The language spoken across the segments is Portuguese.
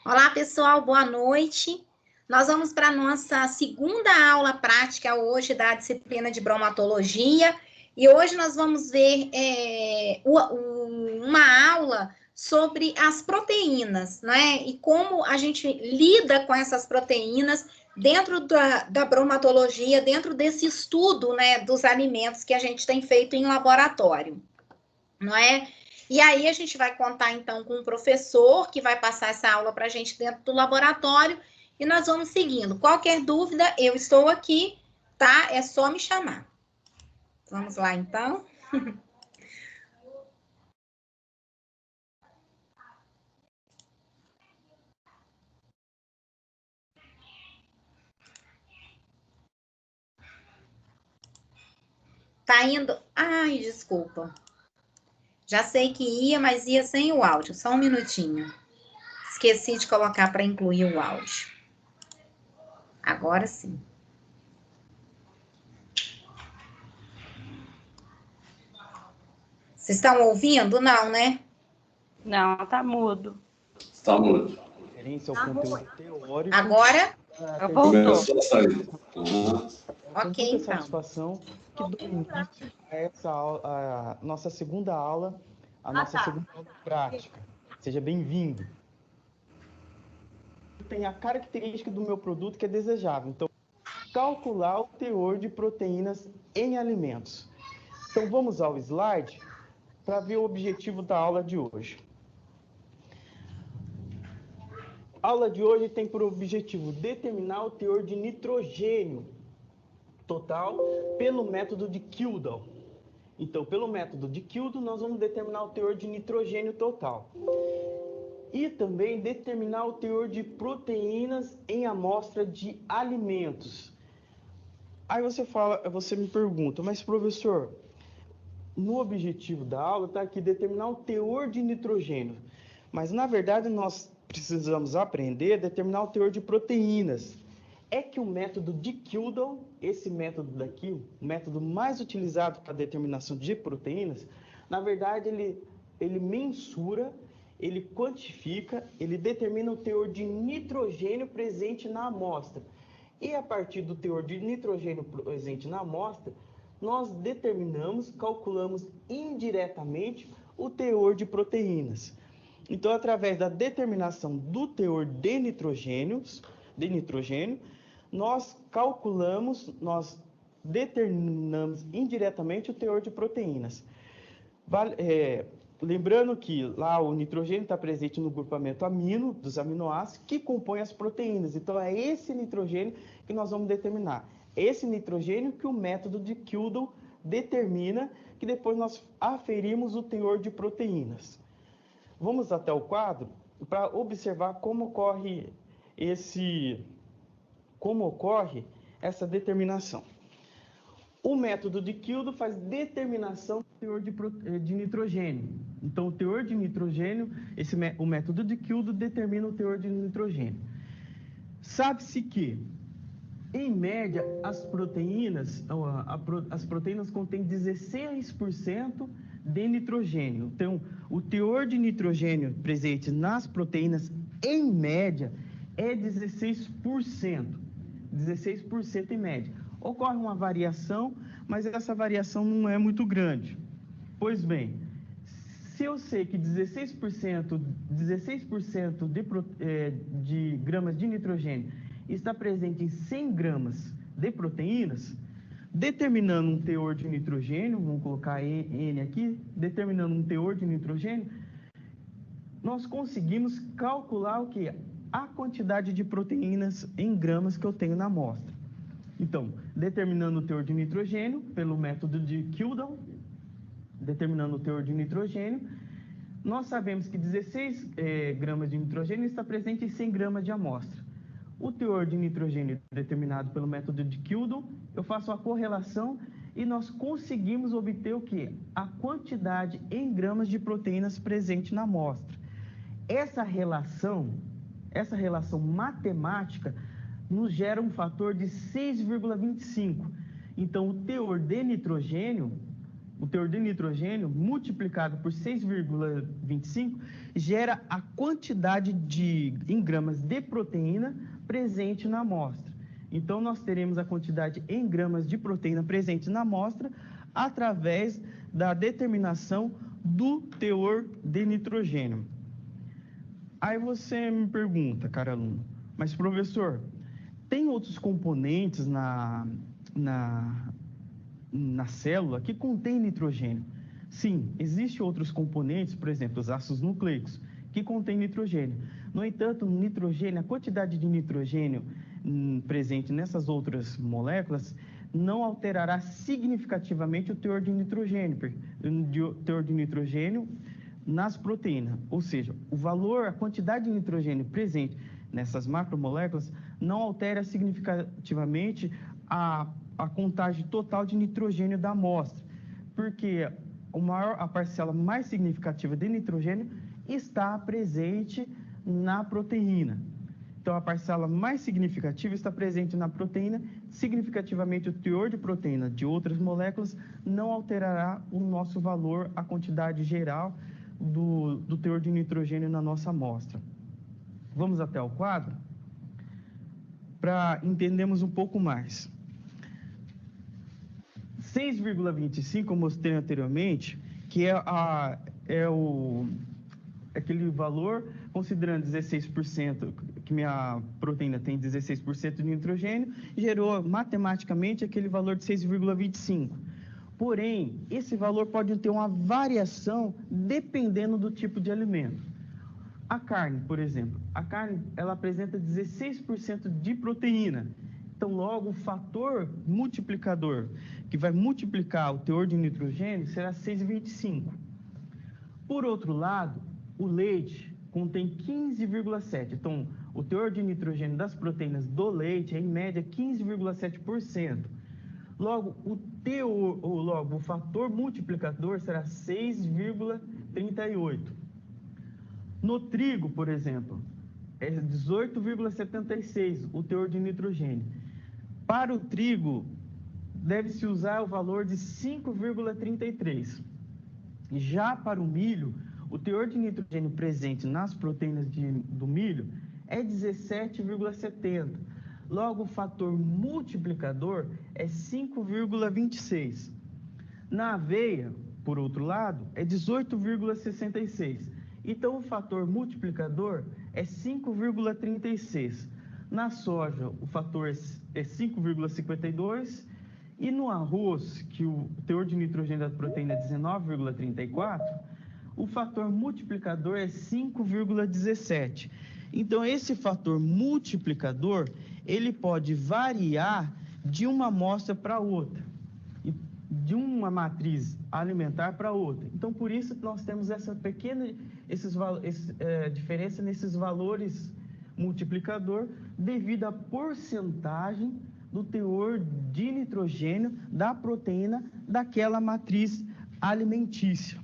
Olá, pessoal, boa noite. Nós vamos para a nossa segunda aula prática hoje da disciplina de bromatologia. E hoje nós vamos ver uma aula sobre as proteínas, né? E como a gente lida com essas proteínas dentro da bromatologia, dentro desse estudo, né, dos alimentos que a gente tem feito em laboratório, não é? E aí a gente vai contar então com um professor que vai passar essa aula para a gente dentro do laboratório e nós vamos seguindo. Qualquer dúvida, eu estou aqui, tá? É só me chamar. Vamos lá então. Tá indo? Ai, desculpa. Já sei que ia, mas ia sem o áudio. Só um minutinho. Esqueci de colocar para incluir o áudio. Agora sim. Vocês estão ouvindo? Não, né? Não, tá mudo. Está mudo. Referência ao conteúdo teórico. Agora? Começou a sair. Ok, muita então. satisfação que dou início a essa aula, a nossa segunda aula, segunda aula prática. Seja bem-vindo. Tem a característica do meu produto que é desejável. Então, calcular o teor de proteínas em alimentos. Então, vamos ao slide para ver o objetivo da aula de hoje. A aula de hoje tem por objetivo determinar o teor de nitrogênio total pelo método de Kildall. Então, pelo método de Kildall, nós vamos determinar o teor de nitrogênio total. E também determinar o teor de proteínas em amostra de alimentos. Aí você me pergunta, mas professor, no objetivo da aula está aqui determinar o teor de nitrogênio. Mas, na verdade, nós precisamos aprender a determinar o teor de proteínas. É que o método de Kildall, esse método daqui, o método mais utilizado para a determinação de proteínas, na verdade, ele mensura, ele quantifica, ele determina o teor de nitrogênio presente na amostra. E a partir do teor de nitrogênio presente na amostra, nós determinamos, calculamos indiretamente o teor de proteínas. Então, através da determinação do teor de nitrogênio, nós calculamos, nós determinamos indiretamente o teor de proteínas. Lembrando que lá o nitrogênio está presente no grupamento amino, dos aminoácidos, que compõem as proteínas. Então, é esse nitrogênio que nós vamos determinar. Esse nitrogênio que o método de Kildall determina, que depois nós aferimos o teor de proteínas. Vamos até o quadro para observar como ocorre essa determinação. O método de Kildall faz determinação do teor de nitrogênio. Então, o teor de nitrogênio, o método de Kildall determina o teor de nitrogênio. Sabe-se que, em média, as proteínas contêm 16% de nitrogênio. Então, o teor de nitrogênio presente nas proteínas, em média, é 16%. 16% em média. Ocorre uma variação, mas essa variação não é muito grande. Pois bem, se eu sei que 16% de gramas de nitrogênio está presente em 100 gramas de proteínas, determinando um teor de nitrogênio, vamos colocar N aqui, determinando um teor de nitrogênio, nós conseguimos calcular o que? A quantidade de proteínas em gramas que eu tenho na amostra. Então, determinando o teor de nitrogênio pelo método de Kildall, determinando o teor de nitrogênio, nós sabemos que 16 gramas de nitrogênio está presente em 100 gramas de amostra. O teor de nitrogênio determinado pelo método de Kildall, eu faço a correlação e nós conseguimos obter o quê? A quantidade em gramas de proteínas presente na amostra. Essa relação matemática nos gera um fator de 6,25. Então, o teor de nitrogênio o teor de nitrogênio multiplicado por 6,25 gera a quantidade em gramas de proteína presente na amostra. Então, nós teremos a quantidade em gramas de proteína presente na amostra através da determinação do teor de nitrogênio. Aí você me pergunta, cara aluno, mas professor, tem outros componentes na célula que contém nitrogênio? Sim, existem outros componentes, por exemplo, os ácidos nucleicos, que contêm nitrogênio. No entanto, a quantidade de nitrogênio presente nessas outras moléculas não alterará significativamente o teor de nitrogênio nas proteínas. Ou seja, a quantidade de nitrogênio presente nessas macromoléculas não altera significativamente a contagem total de nitrogênio da amostra, porque a parcela mais significativa de nitrogênio está presente na proteína. Então, a parcela mais significativa está presente na proteína, significativamente o teor de proteína de outras moléculas não alterará o nosso valor, a quantidade geral do teor de nitrogênio na nossa amostra. Vamos até o quadro para entendermos um pouco mais. 6,25 eu mostrei anteriormente, que é aquele valor, considerando 16%, que minha proteína tem 16% de nitrogênio, gerou matematicamente aquele valor de 6,25. Porém, esse valor pode ter uma variação dependendo do tipo de alimento. A carne, por exemplo, ela apresenta 16% de proteína. Então, logo, o fator multiplicador que vai multiplicar o teor de nitrogênio será 6,25. Por outro lado, o leite contém 15,7. Então, o teor de nitrogênio das proteínas do leite é, em média, 15,7%. Logo, o fator multiplicador será 6,38. No trigo, por exemplo, é 18,76 o teor de nitrogênio. Para o trigo, deve-se usar o valor de 5,33. Já para o milho, o teor de nitrogênio presente nas proteínas do milho é 17,70. Logo, o fator multiplicador é 5,26. Na aveia, por outro lado, é 18,66. Então, o fator multiplicador é 5,36. Na soja, o fator é 5,52. E no arroz, que o teor de nitrogênio da proteína é 19,34, o fator multiplicador é 5,17. Então, esse fator multiplicador, ele pode variar de uma amostra para outra, de uma matriz alimentar para outra. Então, por isso, nós temos essa pequena diferença nesses valores multiplicador, devido à porcentagem do teor de nitrogênio da proteína daquela matriz alimentícia.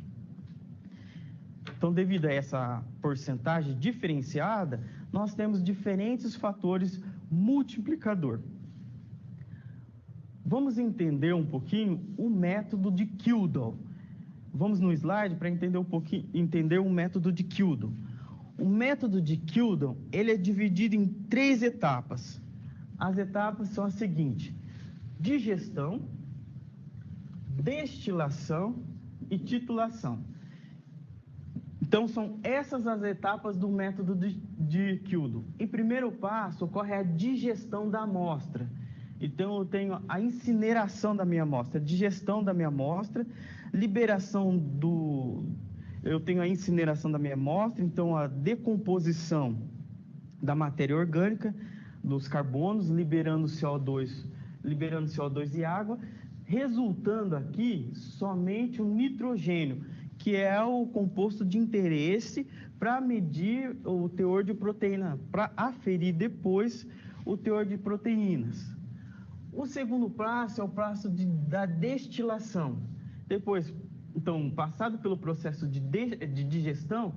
Então, devido a essa porcentagem diferenciada, nós temos diferentes fatores multiplicador. Vamos entender um pouquinho o método de Kildahl. Vamos no slide para entender o método de Kildahl. O método de Kildahl, ele é dividido em 3 etapas. As etapas são as seguintes: digestão, destilação e titulação. Então, são essas as etapas do método de Kildahl. Em primeiro passo, ocorre a digestão da amostra. Então, eu tenho a incineração da minha amostra, digestão da minha amostra, eu tenho a incineração da minha amostra, então a decomposição da matéria orgânica, dos carbonos, liberando CO2 e água, resultando aqui somente o nitrogênio, que é o composto de interesse para medir o teor de proteína, para aferir depois o teor de proteínas. O segundo passo é o passo da destilação. Depois, então, passado pelo processo de digestão,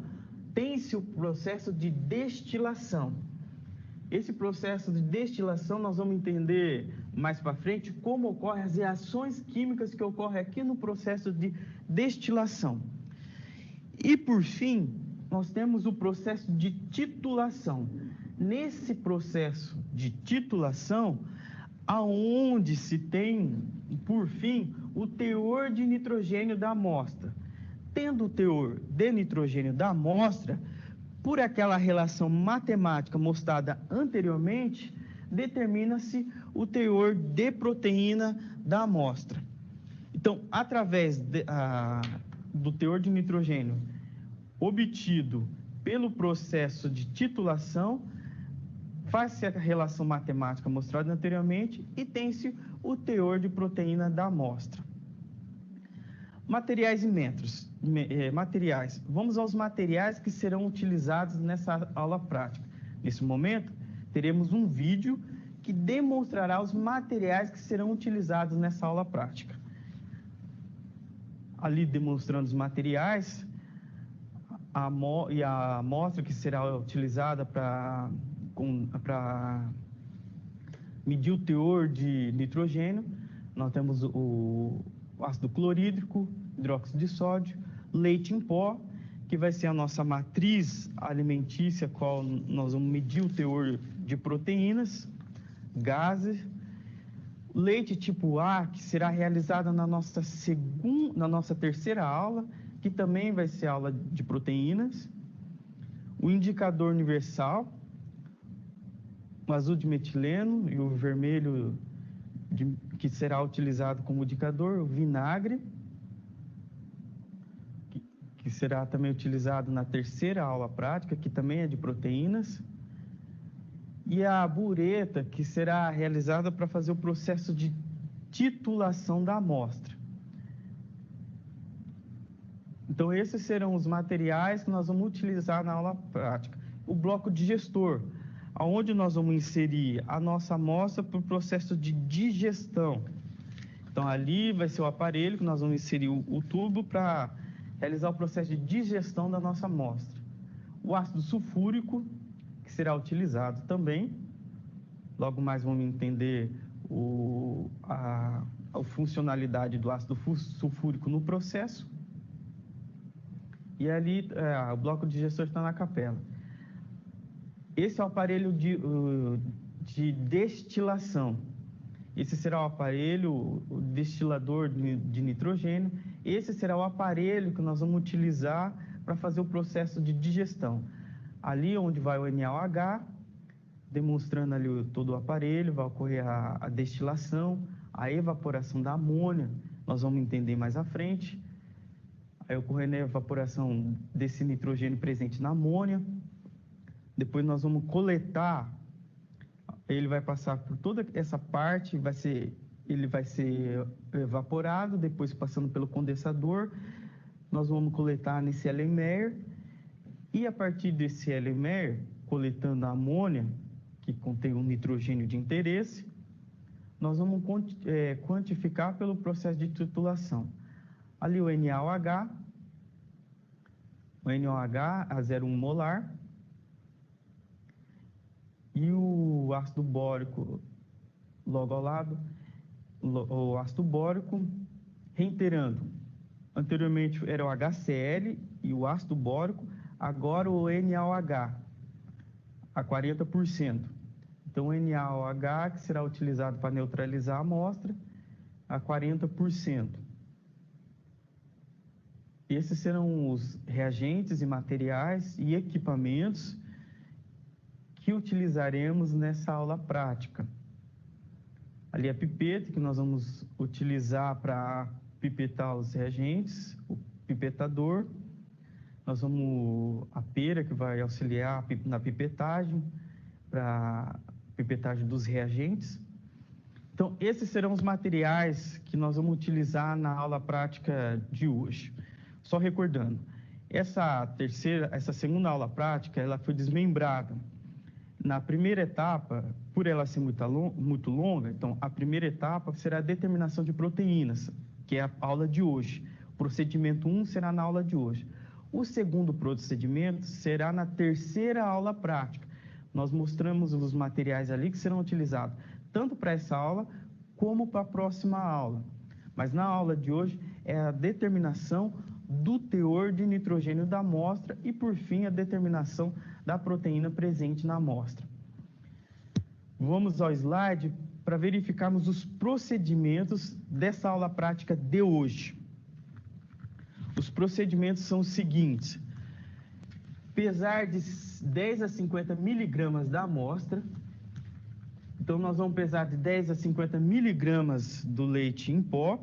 tem-se o processo de destilação. Esse processo de destilação nós vamos entender mais para frente como ocorrem as reações químicas que ocorrem aqui no processo de destilação. E, por fim, nós temos o processo de titulação. Nesse processo de titulação, aonde se tem, por fim, o teor de nitrogênio da amostra. Tendo o teor de nitrogênio da amostra, por aquela relação matemática mostrada anteriormente, determina-se o teor de proteína da amostra. Então, através do teor de nitrogênio obtido pelo processo de titulação, faz-se a relação matemática mostrada anteriormente e tem-se o teor de proteína da amostra. Materiais e métodos. Materiais. Vamos aos materiais que serão utilizados nessa aula prática. Nesse momento, teremos um vídeo que demonstrará os materiais que serão utilizados nessa aula prática. Ali demonstrando os materiais e a amostra que será utilizada para medir o teor de nitrogênio. Nós temos o ácido clorídrico, hidróxido de sódio, leite em pó, que vai ser a nossa matriz alimentícia, qual nós vamos medir o teor de proteínas, gases, leite tipo A, que será realizada na nossa terceira aula, que também vai ser aula de proteínas, o indicador universal, o azul de metileno e o vermelho que será utilizado como indicador, o vinagre, que será também utilizado na terceira aula prática, que também é de proteínas, e a bureta, que será realizada para fazer o processo de titulação da amostra. Então, esses serão os materiais que nós vamos utilizar na aula prática. O bloco digestor, onde nós vamos inserir a nossa amostra para o processo de digestão. Então, ali vai ser o aparelho que nós vamos inserir o tubo para realizar o processo de digestão da nossa amostra. O ácido sulfúrico, que será utilizado também. Logo mais vamos entender a funcionalidade do ácido sulfúrico no processo. E ali, o bloco digestor está na capela. Esse é o aparelho de destilação. Esse será o aparelho, o destilador de nitrogênio. Esse será o aparelho que nós vamos utilizar para fazer o processo de digestão. Ali onde vai o NaOH, demonstrando ali todo o aparelho, vai ocorrer a destilação, a evaporação da amônia, nós vamos entender mais à frente. Aí ocorrendo a evaporação desse nitrogênio presente na amônia. Depois nós vamos coletar, ele vai passar por toda essa parte, ele vai ser evaporado, depois passando pelo condensador, nós vamos coletar nesse Erlenmeyer, e a partir desse Erlenmeyer, coletando a amônia, que contém um nitrogênio de interesse, nós vamos quantificar pelo processo de titulação. Ali o NaOH a 0,1 molar, e o ácido bórico logo ao lado, o ácido bórico, reiterando, anteriormente era o HCl e o ácido bórico, agora o NaOH, a 40%. Então, o NaOH, que será utilizado para neutralizar a amostra, a 40%. Esses serão os reagentes e materiais e equipamentos que utilizaremos nessa aula prática. Ali a pipeta, que nós vamos utilizar para pipetar os reagentes, o pipetador. Nós vamos a pera, que vai auxiliar na pipetagem, para pipetagem dos reagentes. Então, esses serão os materiais que nós vamos utilizar na aula prática de hoje. Só recordando, essa segunda aula prática, ela foi desmembrada. Na primeira etapa, por ela ser muito longa, então a primeira etapa será a determinação de proteínas, que é a aula de hoje. O procedimento 1 será na aula de hoje. O segundo procedimento será na terceira aula prática. Nós mostramos os materiais ali que serão utilizados tanto para essa aula como para a próxima aula. Mas na aula de hoje é a determinação do teor de nitrogênio da amostra e, por fim, a determinação da proteína presente na amostra. Vamos ao slide para verificarmos os procedimentos dessa aula prática de hoje. Os procedimentos são os seguintes: pesar de 10 a 50 miligramas da amostra. Então, nós vamos pesar de 10 a 50 miligramas do leite em pó.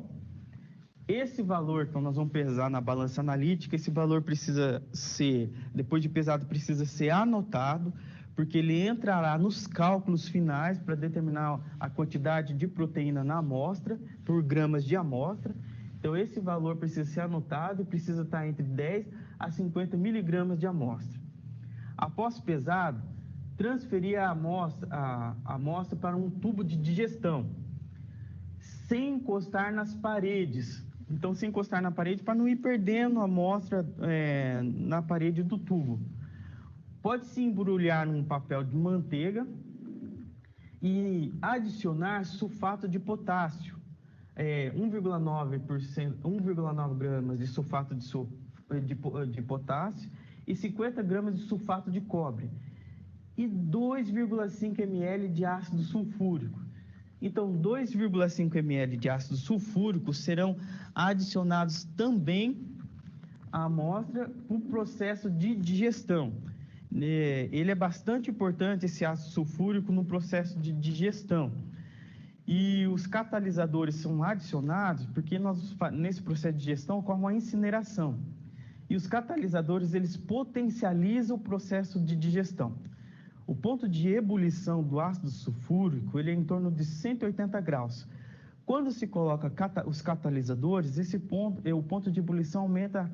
Esse valor, então, nós vamos pesar na balança analítica. Esse valor precisa ser, depois de pesado, precisa ser anotado, porque ele entrará nos cálculos finais para determinar a quantidade de proteína na amostra, por gramas de amostra. Então, esse valor precisa ser anotado e precisa estar entre 10 a 50 miligramas de amostra. Após pesado, transferir a amostra para um tubo de digestão, sem encostar nas paredes. Então, sem encostar na parede, para não ir perdendo a amostra na parede do tubo. Pode-se embrulhar num papel de manteiga e adicionar sulfato de potássio, 1,9 gramas de sulfato de potássio e 50 gramas de sulfato de cobre e 2,5 ml de ácido sulfúrico. Então, 2,5 ml de ácido sulfúrico serão adicionados também à amostra para o processo de digestão. Ele é bastante importante, esse ácido sulfúrico, no processo de digestão. E os catalisadores são adicionados porque nesse processo de digestão ocorre uma incineração. E os catalisadores, eles potencializam o processo de digestão. O ponto de ebulição do ácido sulfúrico, ele é em torno de 180 graus. Quando se coloca os catalisadores, o ponto de ebulição aumenta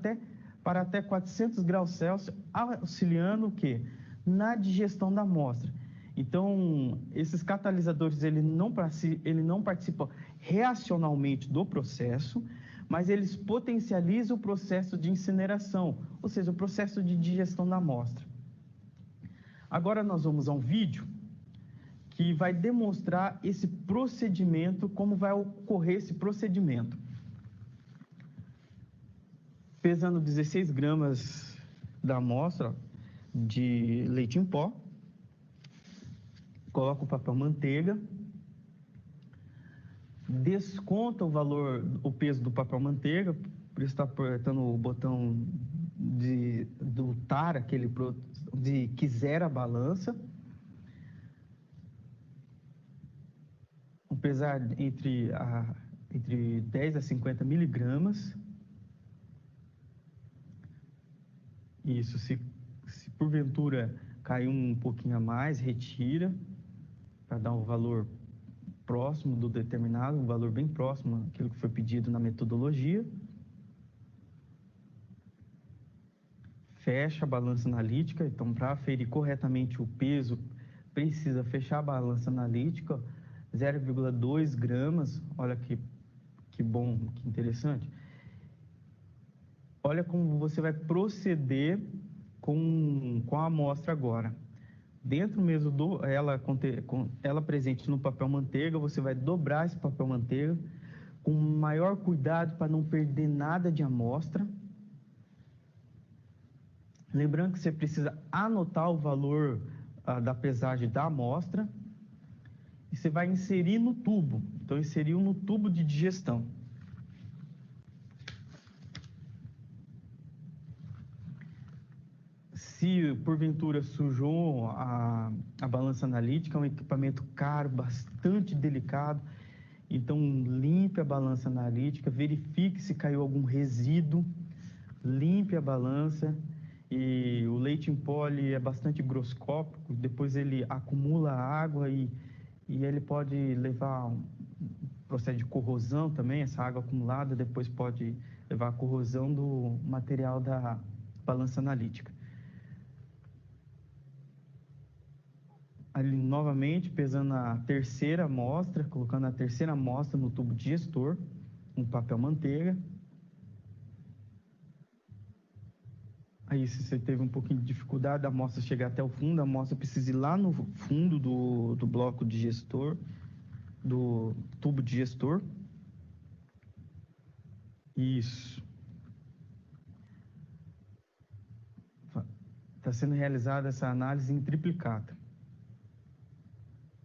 para até 400 graus Celsius, auxiliando o quê? Na digestão da amostra. Então, esses catalisadores, ele não participam reacionalmente do processo, mas eles potencializam o processo de incineração, ou seja, o processo de digestão da amostra. Agora nós vamos a um vídeo que vai demonstrar esse procedimento, como vai ocorrer esse procedimento. Pesando 16 gramas da amostra de leite em pó, coloca o papel manteiga, desconta o peso do papel manteiga, por isso está apertando o botão do TAR, de que zera a balança. Pesar entre 10 a 50 miligramas. Isso, se porventura cair um pouquinho a mais, retira, para dar um valor próximo do determinado, um valor bem próximo daquilo que foi pedido na metodologia. Fecha a balança analítica. Então, para aferir corretamente o peso, precisa fechar a balança analítica, 0,2 gramas. Olha que bom, que interessante. Olha como você vai proceder com a amostra agora. Dentro mesmo ela presente no papel manteiga, você vai dobrar esse papel manteiga com maior cuidado para não perder nada de amostra. Lembrando que você precisa anotar o valor da pesagem da amostra e você vai inserir no tubo. Então, inseriu no tubo de digestão. Se porventura sujou a balança analítica, é um equipamento caro, bastante delicado. Então, limpe a balança analítica, verifique se caiu algum resíduo, limpe a balança. E o leite em pó é bastante higroscópico, depois ele acumula água e ele pode levar um processo de corrosão também. Essa água acumulada depois pode levar à corrosão do material da balança analítica. Ali novamente pesando a terceira amostra, colocando a terceira amostra no tubo digestor, um papel manteiga. Aí, se você teve um pouquinho de dificuldade da amostra chegar até o fundo, a amostra precisa ir lá no fundo do bloco digestor. do tubo digestor. Isso. Está sendo realizada essa análise em triplicata.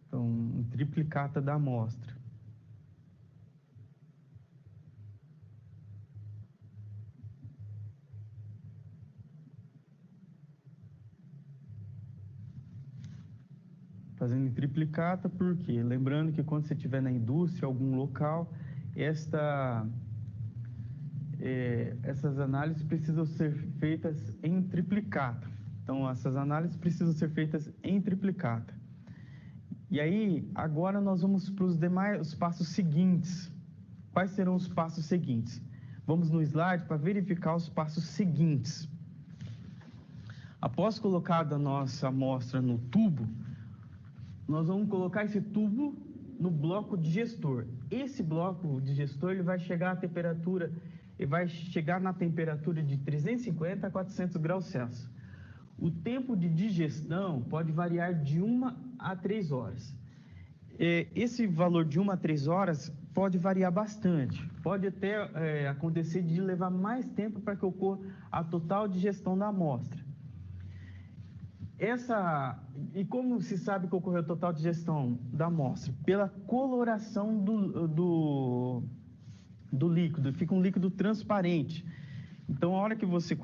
Então, em triplicata da amostra. Fazendo em triplicata, por quê? Lembrando que quando você estiver na indústria, algum local, essas análises precisam ser feitas em triplicata. Então, essas análises precisam ser feitas em triplicata. E aí, agora nós vamos para os passos seguintes. Quais serão os passos seguintes? Vamos no slide para verificar os passos seguintes. Após colocada a nossa amostra no tubo, nós vamos colocar esse tubo no bloco digestor. Esse bloco digestor ele vai chegar à temperatura, na temperatura de 350 a 400 graus Celsius. O tempo de digestão pode variar de 1 a 3 horas. Esse valor de 1 a 3 horas pode variar bastante. Pode até acontecer de levar mais tempo para que ocorra a total digestão da amostra. E como se sabe que ocorreu a total digestão da amostra? Pela coloração do líquido, fica um líquido transparente. Então, a hora que você,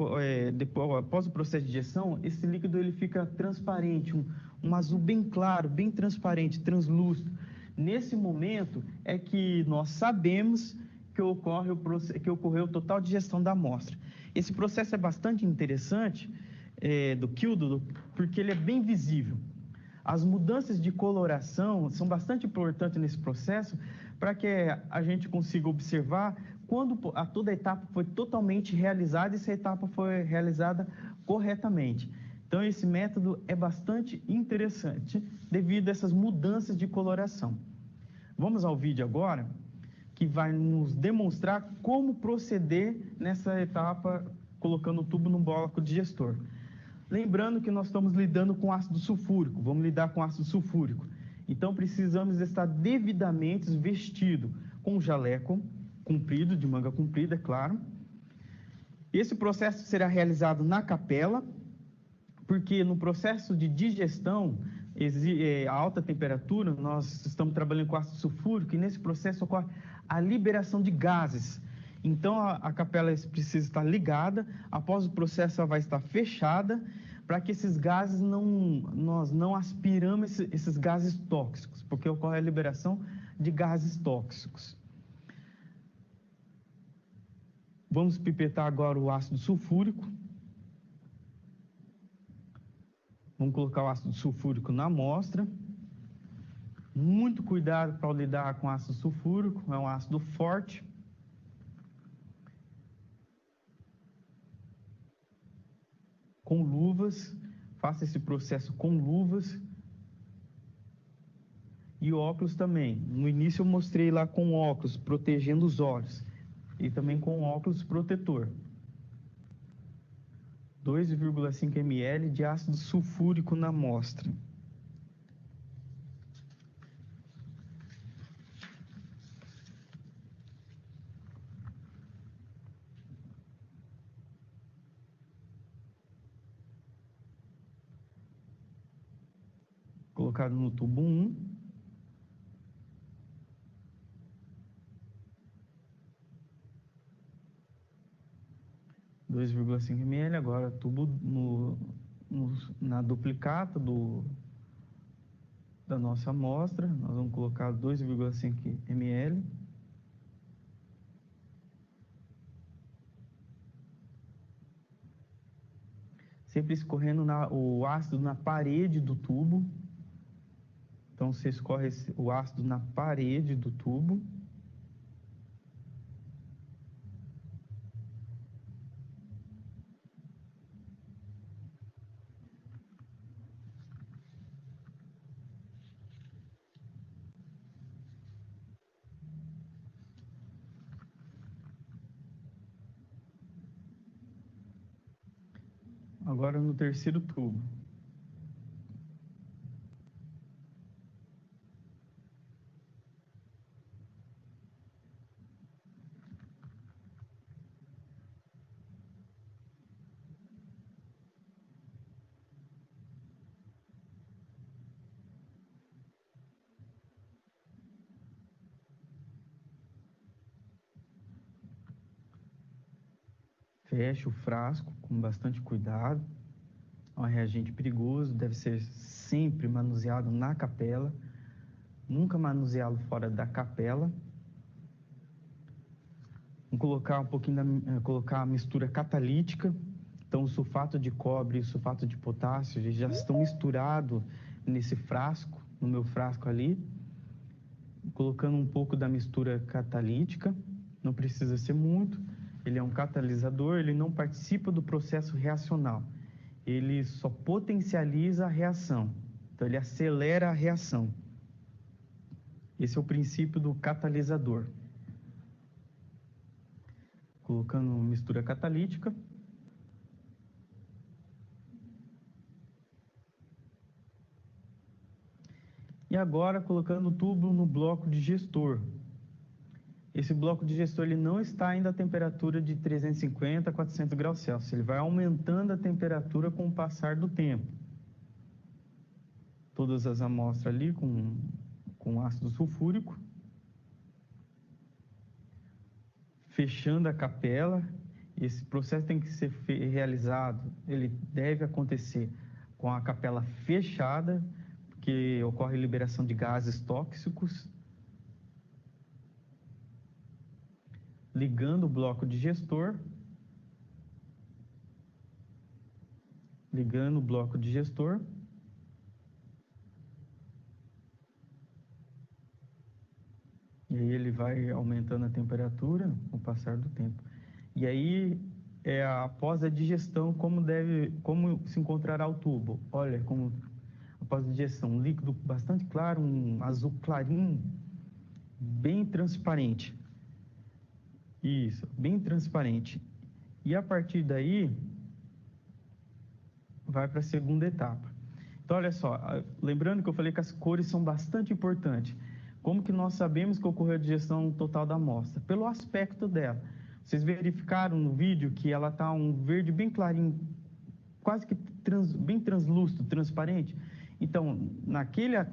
após o processo de digestão, esse líquido ele fica transparente, um azul bem claro, bem transparente, translúcido. Nesse momento é que nós sabemos que ocorreu total digestão da amostra. Esse processo é bastante interessante, do Kildo, porque ele é bem visível. As mudanças de coloração são bastante importantes nesse processo para que a gente consiga observar quando toda a etapa foi totalmente realizada e se a etapa foi realizada corretamente. Então, esse método é bastante interessante devido a essas mudanças de coloração. Vamos ao vídeo agora, que vai nos demonstrar como proceder nessa etapa, colocando o tubo no bloco digestor. Lembrando que nós estamos lidando com ácido sulfúrico, vamos lidar com ácido sulfúrico. Então, precisamos estar devidamente vestido com jaleco comprido, de manga comprida, é claro. Esse processo será realizado na capela, porque no processo de digestão, a alta temperatura, nós estamos trabalhando com ácido sulfúrico, e nesse processo ocorre a liberação de gases. Então, a capela precisa estar ligada, após o processo ela vai estar fechada, para que esses gases nós não aspiramos esses gases tóxicos, porque ocorre a liberação de gases tóxicos. Vamos pipetar agora o ácido sulfúrico. Vamos colocar o ácido sulfúrico na amostra. Muito cuidado para lidar com ácido sulfúrico, é um ácido forte. Com luvas, faça esse processo com luvas. E óculos também. No início eu mostrei lá com óculos, protegendo os olhos. E também com óculos protetor. 2,5 ml de ácido sulfúrico na amostra. Colocado no tubo 1. (2,5 ml), agora tubo na duplicata da nossa amostra, nós vamos colocar 2,5 ml. Sempre escorrendo o ácido na parede do tubo. Então, você escorre o ácido na parede do tubo. Agora no terceiro tubo. Feche o frasco com bastante cuidado. É um reagente perigoso, deve ser sempre manuseado na capela, nunca manuseá-lo fora da capela. Vamos colocar colocar a mistura catalítica. Então, o sulfato de cobre e o sulfato de potássio eles já estão misturados nesse frasco, no meu frasco ali. Colocando um pouco da mistura catalítica, não precisa ser muito. Ele é um catalisador, ele não participa do processo reacional. Ele só potencializa a reação. Então, ele acelera a reação. Esse é o princípio do catalisador. Colocando mistura catalítica. E agora, colocando o tubo no bloco de gestor. Esse bloco de gestor ele não está ainda a temperatura de 350 a 400 graus Celsius. Ele vai aumentando a temperatura com o passar do tempo. Todas as amostras ali com ácido sulfúrico. Fechando a capela. Esse processo tem que ser realizado, ele deve acontecer com a capela fechada, porque ocorre liberação de gases tóxicos. Ligando o bloco de gestor. Ligando o bloco de gestor. E aí ele vai aumentando a temperatura com o passar do tempo. E aí, após a digestão, como se encontrará o tubo? Olha, após a digestão, um líquido bastante claro, um azul clarinho, bem transparente. Isso, bem transparente. E a partir daí, vai para a segunda etapa. Então, olha só, lembrando que eu falei que as cores são bastante importantes. Como que nós sabemos que ocorreu a digestão total da amostra? Pelo aspecto dela. Vocês verificaram no vídeo que ela está um verde bem clarinho, quase que bem translúcido, transparente? Então,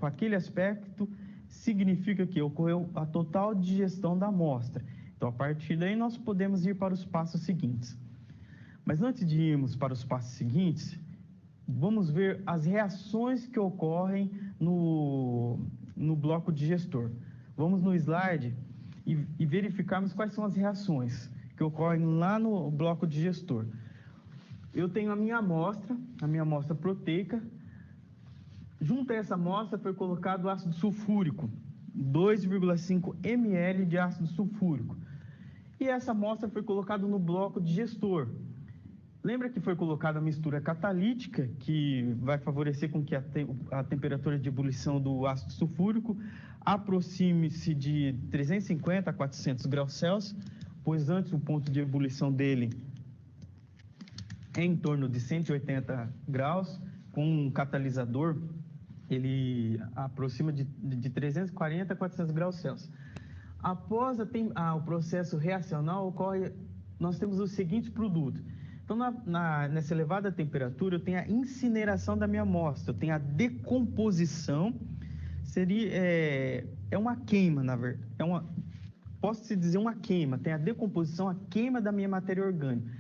com aquele aspecto, significa que ocorreu a total digestão da amostra. Então, a partir daí, nós podemos ir para os passos seguintes. Mas antes de irmos para os passos seguintes, vamos ver as reações que ocorrem no bloco digestor. Vamos no slide e verificarmos quais são as reações que ocorrem lá no bloco digestor. Eu tenho a minha amostra proteica. Junto a essa amostra foi colocado ácido sulfúrico, 2,5 ml de ácido sulfúrico. E essa amostra foi colocada no bloco digestor. Lembra que foi colocada a mistura catalítica, que vai favorecer com que a temperatura de ebulição do ácido sulfúrico aproxime-se de 350 a 400 graus Celsius, pois antes o ponto de ebulição dele é em torno de 180 graus, com um catalisador ele aproxima de 340 a 400 graus Celsius. Após o processo reacional nós temos os seguintes produtos. Então, nessa elevada temperatura, eu tenho a incineração da minha amostra, eu tenho a decomposição, é uma queima, na verdade, posso-se dizer uma queima, tem a decomposição, a queima da minha matéria orgânica.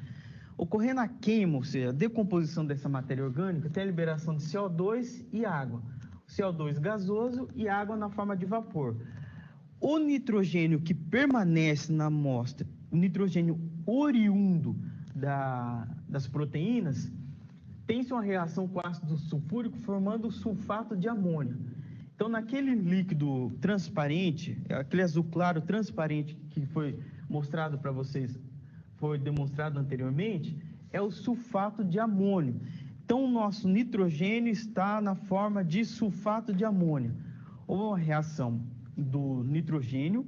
Ocorrendo a queima, ou seja, a decomposição dessa matéria orgânica, tem a liberação de CO2 e água. CO2 gasoso e água na forma de vapor. O nitrogênio que permanece na amostra, o nitrogênio oriundo das proteínas, tem-se uma reação com ácido sulfúrico formando sulfato de amônio. Então, naquele líquido transparente, aquele azul claro transparente que foi mostrado para vocês, foi demonstrado anteriormente, é o sulfato de amônio. Então, o nosso nitrogênio está na forma de sulfato de amônio. Ou uma reação do nitrogênio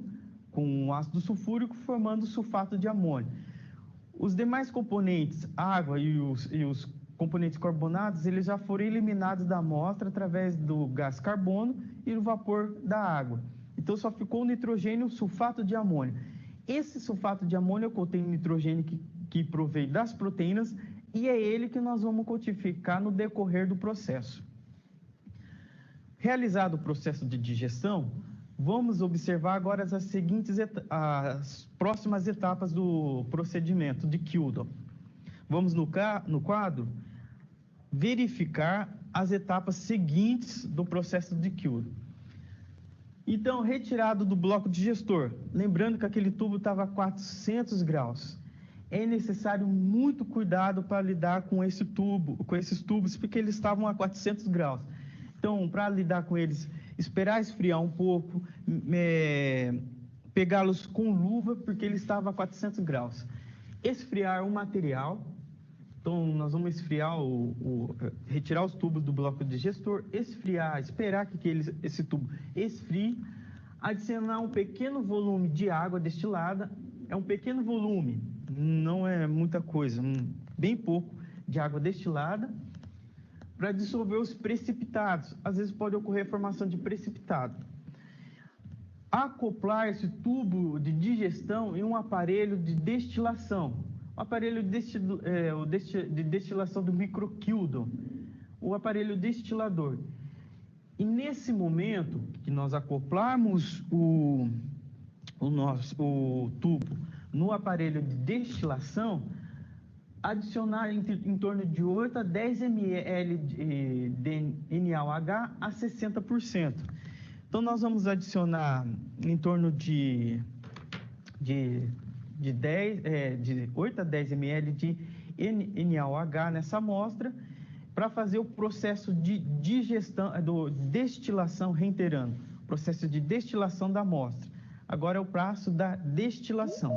com o ácido sulfúrico formando sulfato de amônio. Os demais componentes, água e os componentes carbonados, eles já foram eliminados da amostra através do gás carbono e do vapor da água. Então, só ficou o nitrogênio, o sulfato de amônio. Esse sulfato de amônio contém nitrogênio que provém das proteínas e é ele que nós vamos quantificar no decorrer do processo. Realizado o processo de digestão, vamos observar agora as próximas etapas do procedimento de Kildan. Vamos no quadro verificar as etapas seguintes do processo de Kilden. Então, retirado do bloco digestor, lembrando que aquele tubo estava a 400 graus. É necessário muito cuidado para lidar com esses tubos, porque eles estavam a 400 graus. Então, para lidar com eles, esperar esfriar um pouco, pegá-los com luva, porque ele estava a 400 graus. Esfriar o material. Então, nós vamos esfriar, retirar os tubos do bloco digestor, esfriar, esperar que esse tubo esfrie, adicionar um pequeno volume de água destilada. É um pequeno volume, não é muita coisa, bem pouco de água destilada, para dissolver os precipitados. Às vezes pode ocorrer a formação de precipitado. Acoplar esse tubo de digestão em um aparelho de destilação. O aparelho de destilação do microkildon, o aparelho destilador. E nesse momento que nós acoplarmos o tubo no aparelho de destilação, adicionar em torno de 8 a 10 ml de NaOH a 60%. Então, nós vamos adicionar em torno de 8 a 10 ml de NaOH nessa amostra, para fazer o processo de destilação, reiterando, processo de destilação da amostra. Agora é o passo da destilação.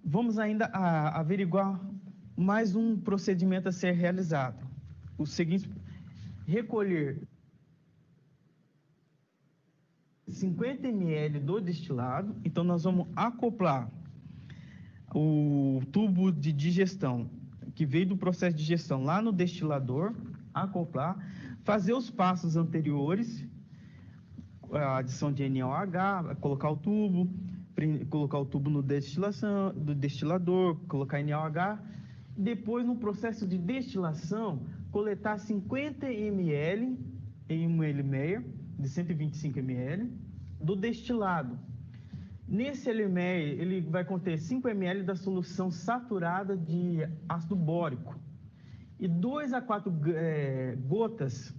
Vamos ainda averiguar mais um procedimento a ser realizado. O seguinte: recolher 50 ml do destilado. Então, nós vamos acoplar o tubo de digestão que veio do processo de digestão lá no destilador, acoplar, fazer os passos anteriores, a adição de NaOH, colocar o tubo no destilador, colocar NaOH. Depois, no processo de destilação, coletar 50 ml em 1 ml de 125 ml do destilado. Nesse LMR, ele vai conter 5 ml da solução saturada de ácido bórico e 2 a 4 gotas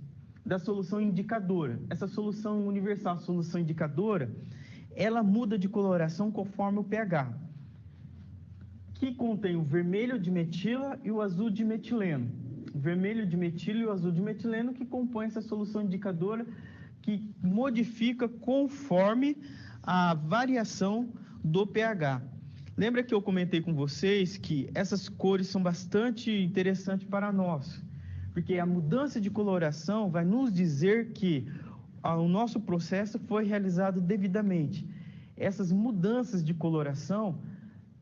da solução indicadora. Essa solução universal, a solução indicadora, ela muda de coloração conforme o pH, que contém o vermelho de metila e o azul de metileno. O vermelho de metila e o azul de metileno que compõem essa solução indicadora, que modifica conforme a variação do pH. Lembra que eu comentei com vocês que essas cores são bastante interessantes para nós, porque a mudança de coloração vai nos dizer que o nosso processo foi realizado devidamente. Essas mudanças de coloração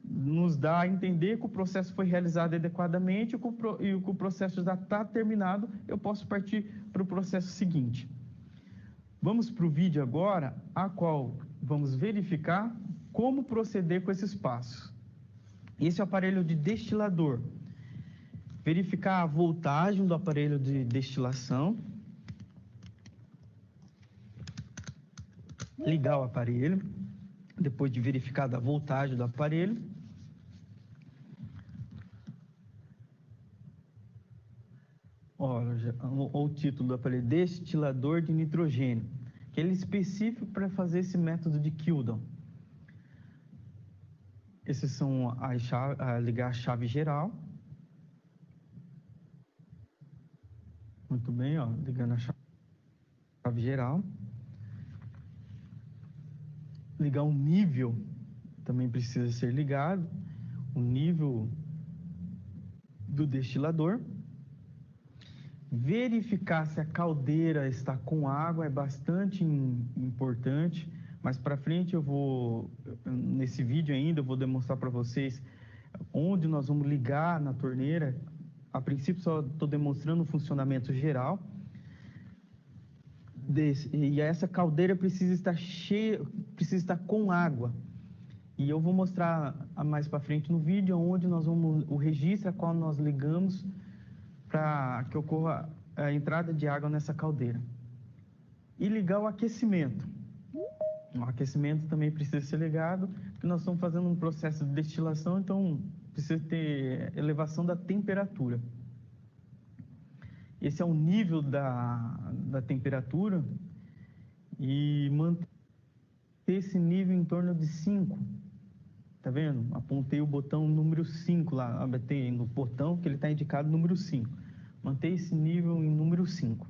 nos dá a entender que o processo foi realizado adequadamente e que o processo já está terminado, eu posso partir para o processo seguinte. Vamos para o vídeo agora, a qual vamos verificar como proceder com esses passos. Esse é o aparelho de destilador. Verificar a voltagem do aparelho de destilação. Ligar o aparelho. Depois de verificada a voltagem do aparelho. Olha o título do aparelho: destilador de nitrogênio, que ele é específico para fazer esse método de Kilden. Esses são ligar a chave geral. Muito bem, ó, ligando a chave geral. Ligar o nível, também precisa ser ligado, o nível do destilador. Verificar se a caldeira está com água é bastante importante, mas para frente nesse vídeo ainda, eu vou demonstrar para vocês onde nós vamos ligar na torneira. A princípio só estou demonstrando o funcionamento geral. E essa caldeira precisa estar cheia, precisa estar com água. E eu vou mostrar mais para frente no vídeo onde nós vamos, o registro a qual nós ligamos para que ocorra a entrada de água nessa caldeira. E ligar o aquecimento. O aquecimento também precisa ser ligado, porque nós estamos fazendo um processo de destilação, então precisa ter elevação da temperatura. Esse é o nível da temperatura e manter esse nível em torno de 5. Tá vendo? Apontei o botão número 5 lá, apertei no botão que ele está indicado número 5. Manter esse nível em número 5.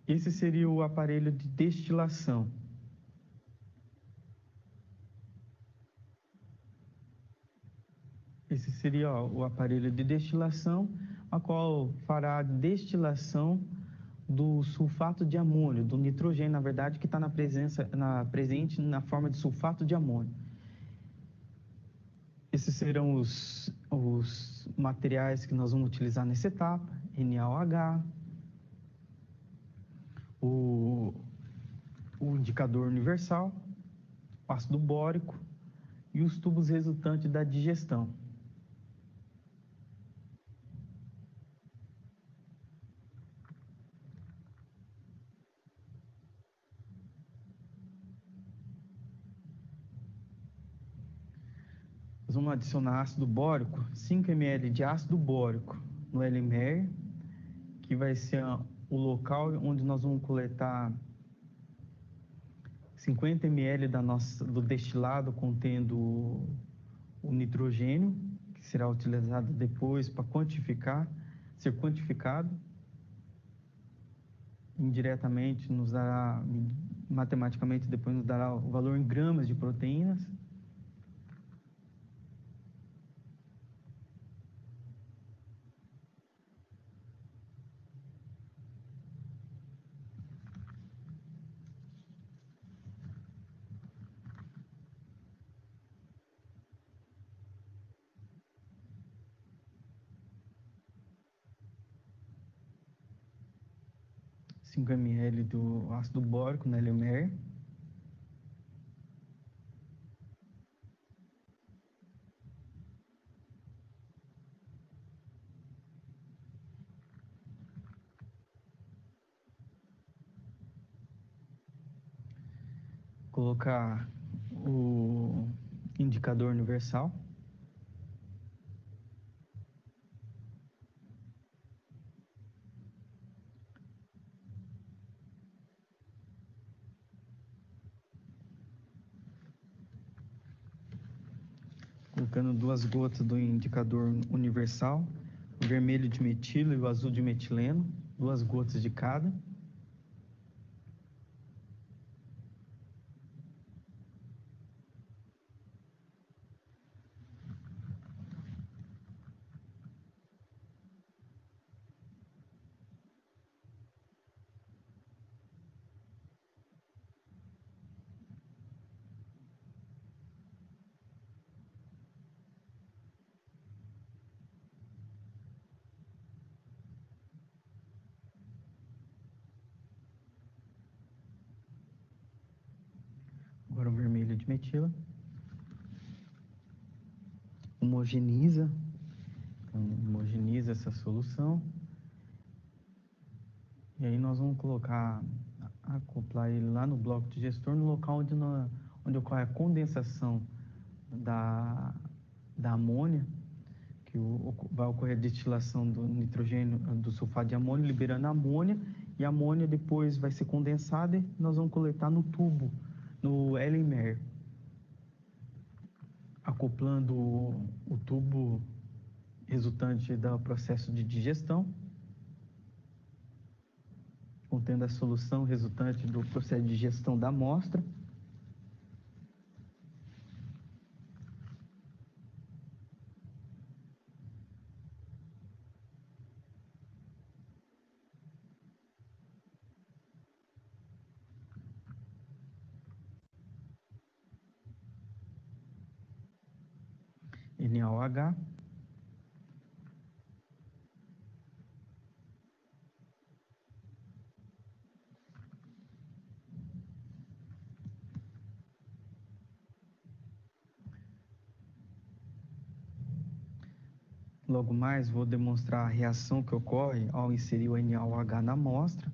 Esse seria o aparelho de destilação. Esse seria o aparelho de destilação, a qual fará a destilação do sulfato de amônio, do nitrogênio, na verdade, que está presente na forma de sulfato de amônio. Esses serão os materiais que nós vamos utilizar nessa etapa: NaOH, o indicador universal, o ácido bórico e os tubos resultantes da digestão. Nós vamos adicionar ácido bórico, 5 ml de ácido bórico no LMR, que vai ser o local onde nós vamos coletar 50 ml do destilado contendo o nitrogênio, que será utilizado depois para ser quantificado. Indiretamente nos dará, matematicamente depois nos dará o valor em gramas de proteínas. (5 ml do ácido bórico na LMR). Colocar o indicador universal. Colocando 2 gotas do indicador universal, o vermelho de metilo e o azul de metileno, 2 gotas de cada. Agora o vermelho de metila. Homogeniza essa solução. E aí nós vamos acoplar ele lá no bloco de gestor, no local onde ocorre a condensação da amônia, que vai ocorrer a destilação do nitrogênio, do sulfato de amônio, liberando a amônia, e a amônia depois vai ser condensada e nós vamos coletar no tubo, no LMR, acoplando o tubo resultante do processo de digestão, contendo a solução resultante do processo de digestão da amostra. NaOH. Logo mais vou demonstrar a reação que ocorre ao inserir o NaOH na amostra.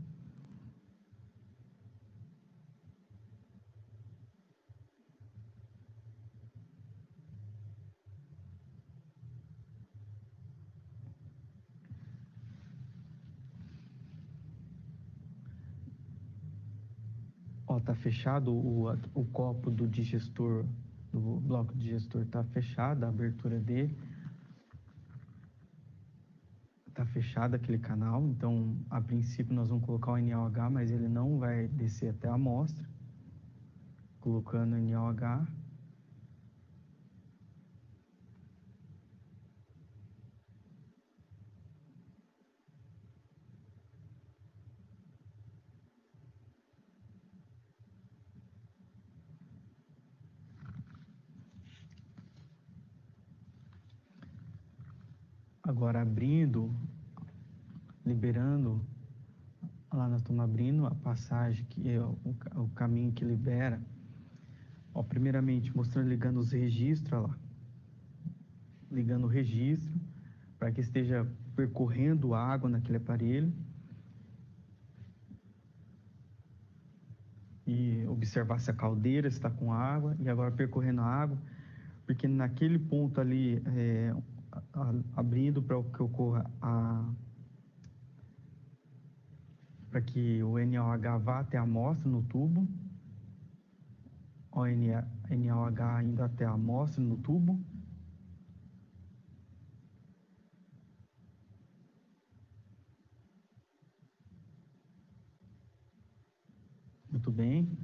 está fechado, o copo do digestor, do bloco digestor está fechado, a abertura dele. Está fechado aquele canal, então a princípio nós vamos colocar o NaOH, mas ele não vai descer até a amostra. Colocando o NaOH. Agora abrindo, liberando, lá nós estamos abrindo a passagem, que é o caminho que libera. Ó, primeiramente mostrando, ligando os registros, ó lá. Ligando o registro, para que esteja percorrendo água naquele aparelho. E observar se a caldeira está com água, e agora percorrendo a água, porque naquele ponto ali, abrindo para que ocorra para que o NaOH vá até a amostra no tubo, o NaOH indo até a amostra no tubo. Muito bem.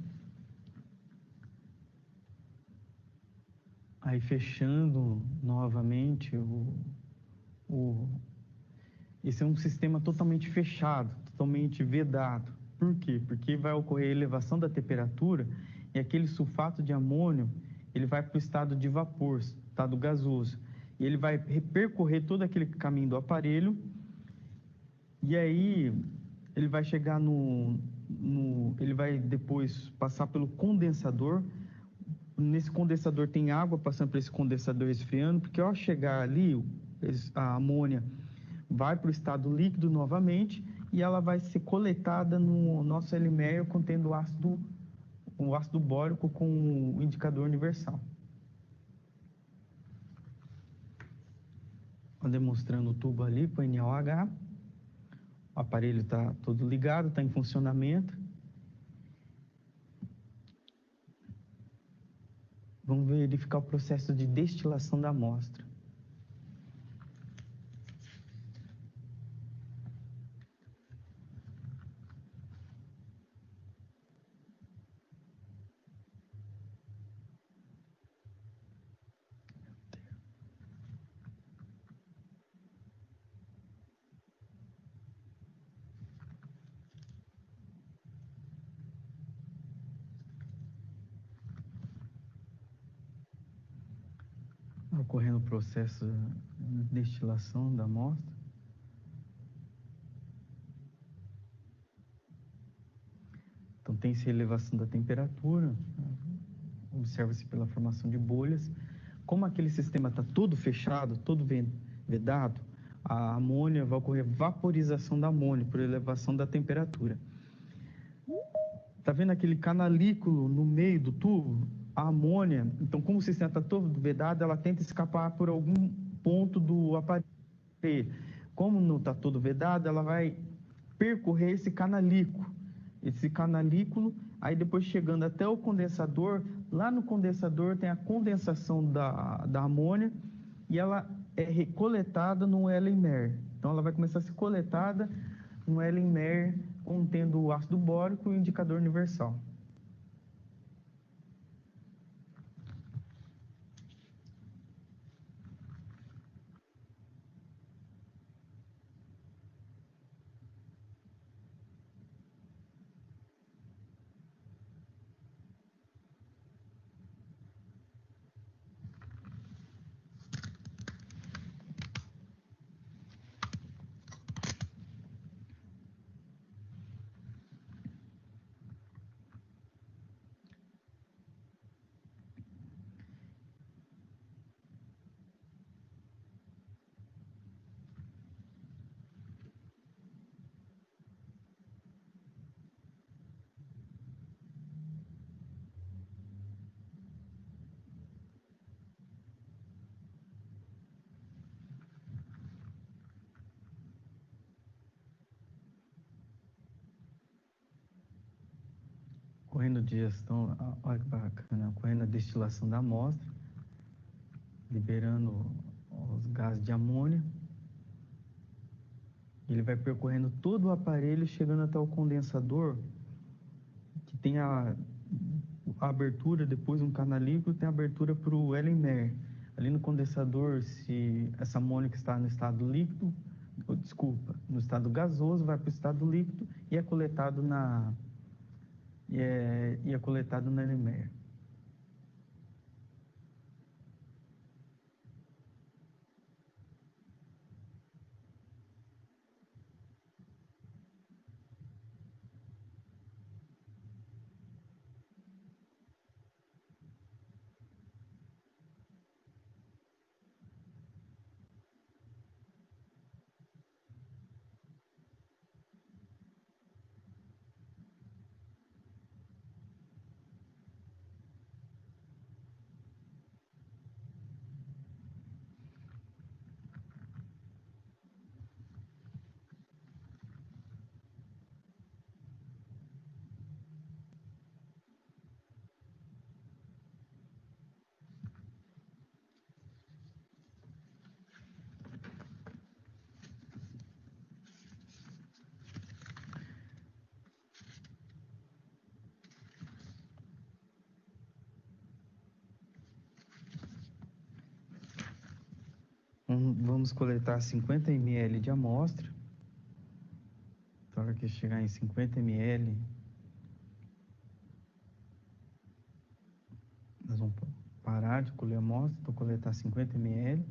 Aí fechando novamente esse é um sistema totalmente fechado, totalmente vedado. Por quê? Porque vai ocorrer a elevação da temperatura e aquele sulfato de amônio, ele vai para o estado de vapor, estado gasoso. E ele vai percorrer todo aquele caminho do aparelho e aí ele vai chegar ele vai depois passar pelo condensador. Nesse condensador tem água passando por esse condensador esfriando, porque ao chegar ali, a amônia vai para o estado líquido novamente e ela vai ser coletada no nosso L-Meyer contendo o ácido bórico com o indicador universal. Demonstrando o tubo ali com o NaOH. O aparelho está todo ligado, está em funcionamento. Vamos verificar o processo de destilação da amostra. Ocorrendo o processo de destilação da amostra. Então, tem-se elevação da temperatura, observa-se pela formação de bolhas. Como aquele sistema está todo fechado, todo vedado, a amônia vai ocorrer vaporização da amônia por elevação da temperatura. Está vendo aquele canalículo no meio do tubo? A amônia, então, como o sistema está todo vedado, ela tenta escapar por algum ponto do aparelho. Como não está todo vedado, ela vai percorrer esse canalículo. Aí depois chegando até o condensador, lá no condensador tem a condensação da amônia e ela é coletada no Erlenmeyer. Então ela vai começar a ser coletada no Erlenmeyer contendo o ácido bórico e o indicador universal. ocorrendo digestão, olha que bacana, ocorrendo a destilação da amostra, liberando os gases de amônia. Ele vai percorrendo todo o aparelho, chegando até o condensador, que tem a abertura, depois um canalículo, tem a abertura para o Ellenmeyer. Ali no condensador, se essa amônia que está no estado líquido, no estado gasoso, vai para o estado líquido e é coletado no Ellenmeyer. Vamos coletar 50 ml de amostra. Na hora que chegar em 50 ml, nós vamos parar de colher a amostra para coletar 50 ml.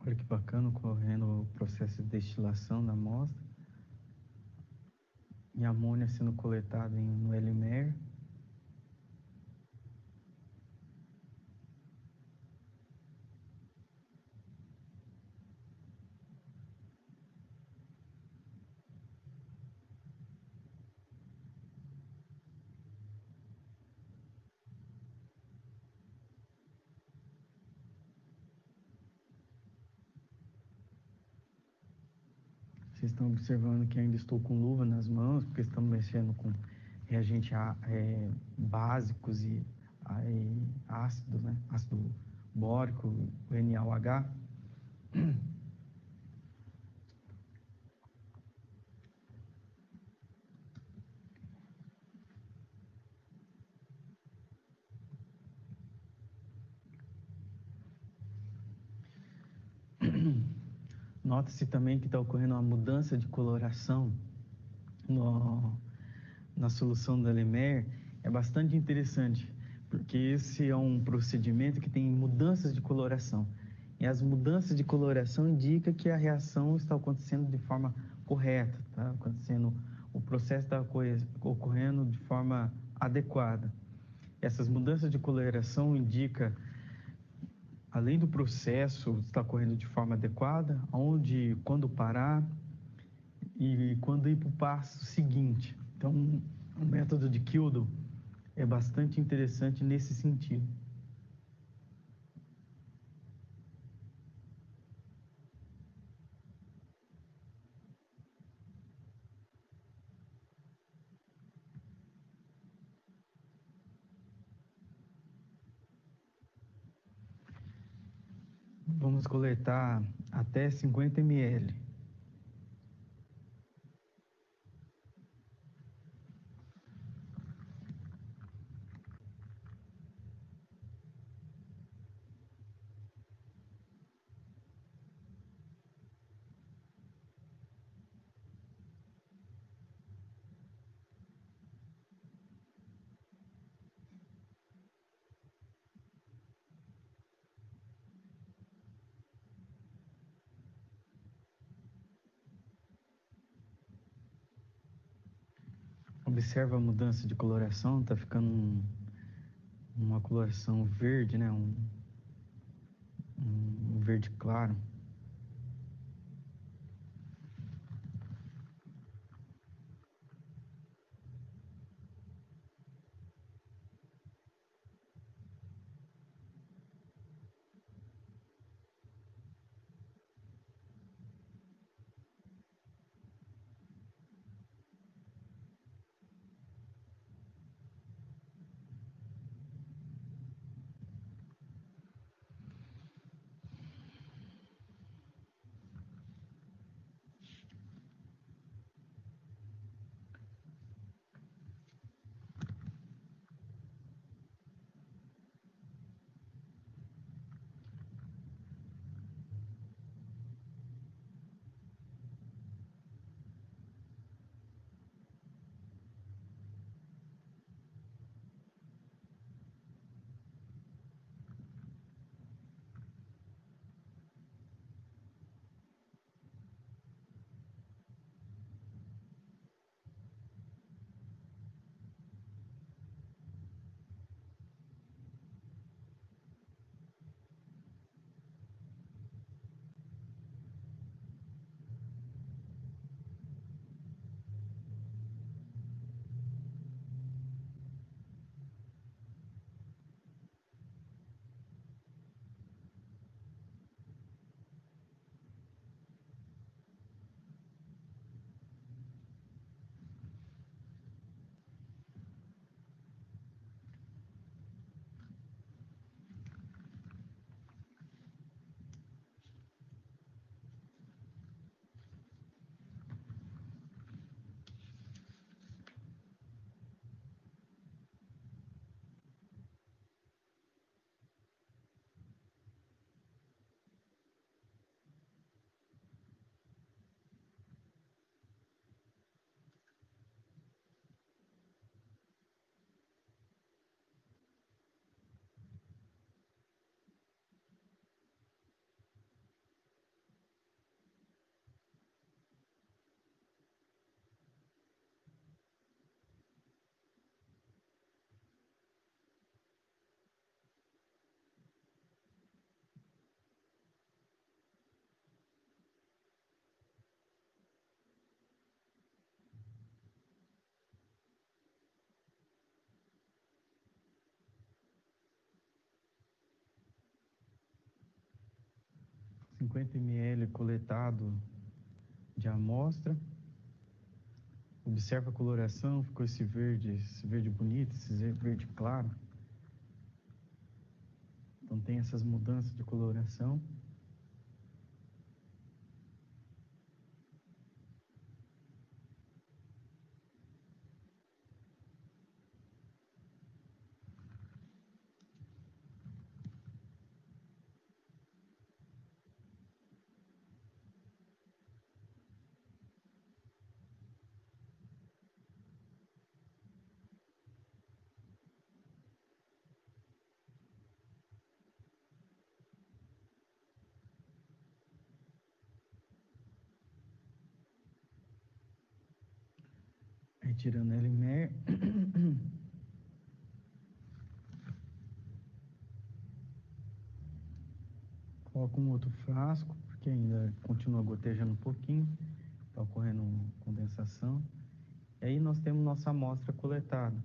Olha que bacana, ocorrendo o processo de destilação da amostra e a amônia sendo coletada no Ellenmeyer. Vocês estão observando que ainda estou com luva nas mãos, porque estamos mexendo com reagentes básicos e ácidos, né? Ácido bórico, o NaOH. Nota-se também que está ocorrendo uma mudança de coloração na solução do Ellenmeyer. É bastante interessante, porque esse é um procedimento que tem mudanças de coloração. E as mudanças de coloração indicam que a reação está acontecendo de forma correta, tá? O processo está ocorrendo de forma adequada. Essas mudanças de coloração indicam, além do processo estar correndo de forma adequada, quando parar e quando ir para o passo seguinte. Então, o método de Kildo é bastante interessante nesse sentido. Vamos coletar até 50 ml. Observa a mudança de coloração, tá ficando uma coloração verde, né? Um verde claro. ml coletado de amostra. Observa a coloração, ficou esse verde bonito, esse verde claro. Então tem essas mudanças de coloração. Retirando a Elimer. Coloco um outro frasco, porque ainda continua gotejando um pouquinho, está ocorrendo condensação. E aí nós temos nossa amostra coletada.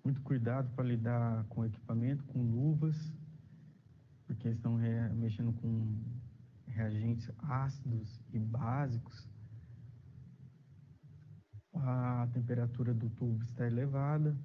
Muito cuidado para lidar com o equipamento, com luvas, porque estão mexendo com reagentes ácidos e básicos. A temperatura do tubo está elevada.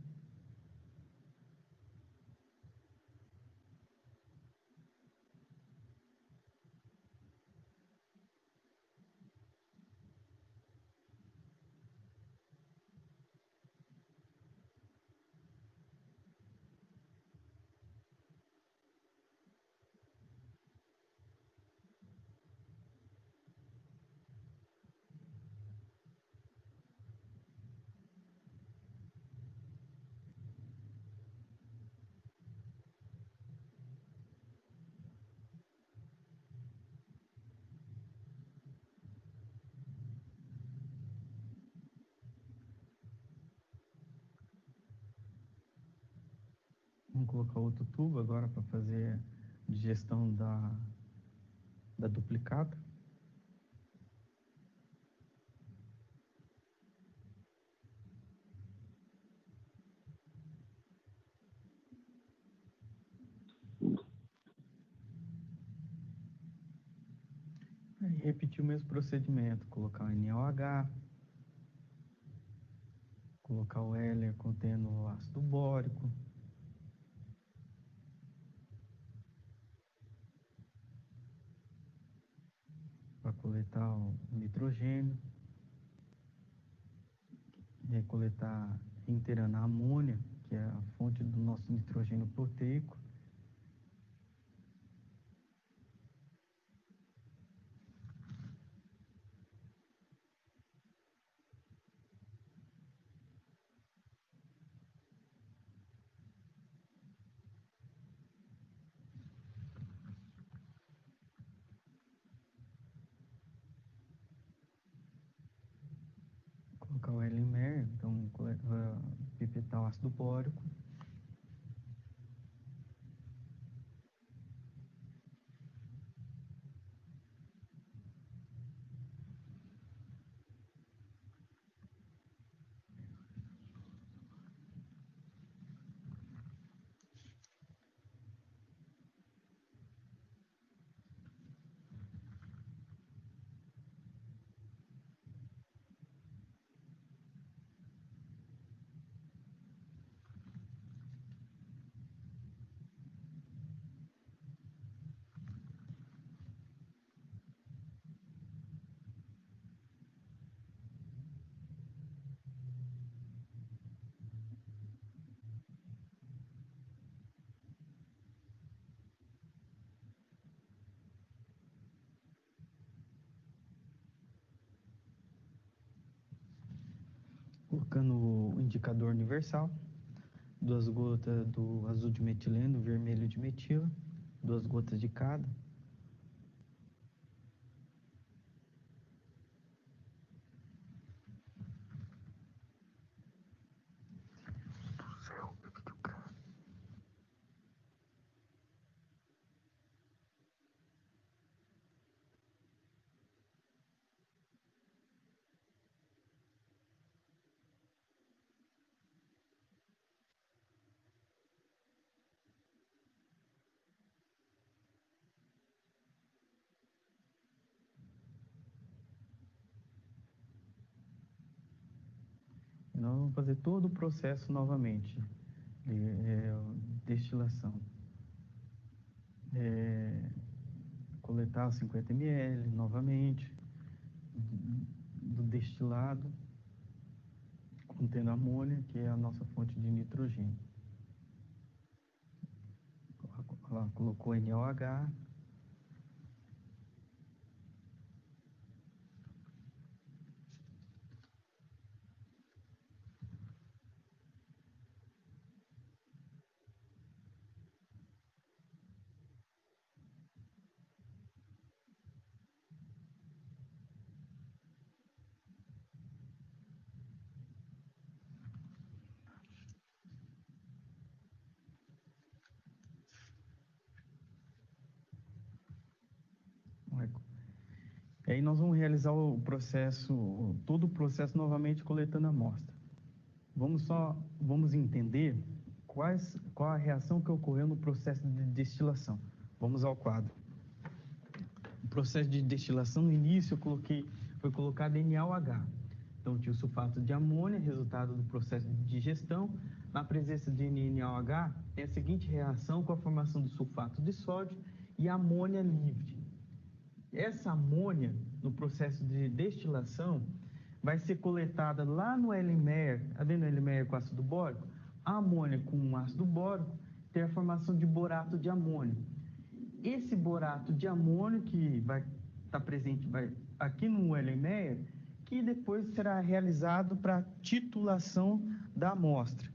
Vamos colocar outro tubo agora para fazer a digestão da duplicata. Aí repetir o mesmo procedimento, colocar o NaOH, colocar o Heller contendo o ácido bórico, para coletar o nitrogênio, e coletar inteirando a amônia, que é a fonte do nosso nitrogênio proteico. Colocar o Elmer, então pipetar o ácido bórico. Colocando o indicador universal, 2 gotas do azul de metileno, vermelho de metila, 2 gotas de cada. Nós vamos fazer todo o processo novamente, destilação. Coletar 50 ml novamente do destilado, contendo amônia, que é a nossa fonte de nitrogênio. Ela colocou NaOH. E aí nós vamos realizar o processo, todo o processo novamente coletando a amostra. Vamos entender qual a reação que ocorreu no processo de destilação. Vamos ao quadro. O processo de destilação, no início, foi colocado NaOH. Então, tinha o sulfato de amônia, resultado do processo de digestão. Na presença de NaOH, tem a seguinte reação com a formação do sulfato de sódio e amônia livre. Essa amônia, no processo de destilação, vai ser coletada lá no Elmer, vendo o Elmer com ácido bórico? A amônia com ácido bórico tem a formação de borato de amônio. Esse borato de amônio que vai estar presente aqui no Elmer, que depois será realizado para titulação da amostra.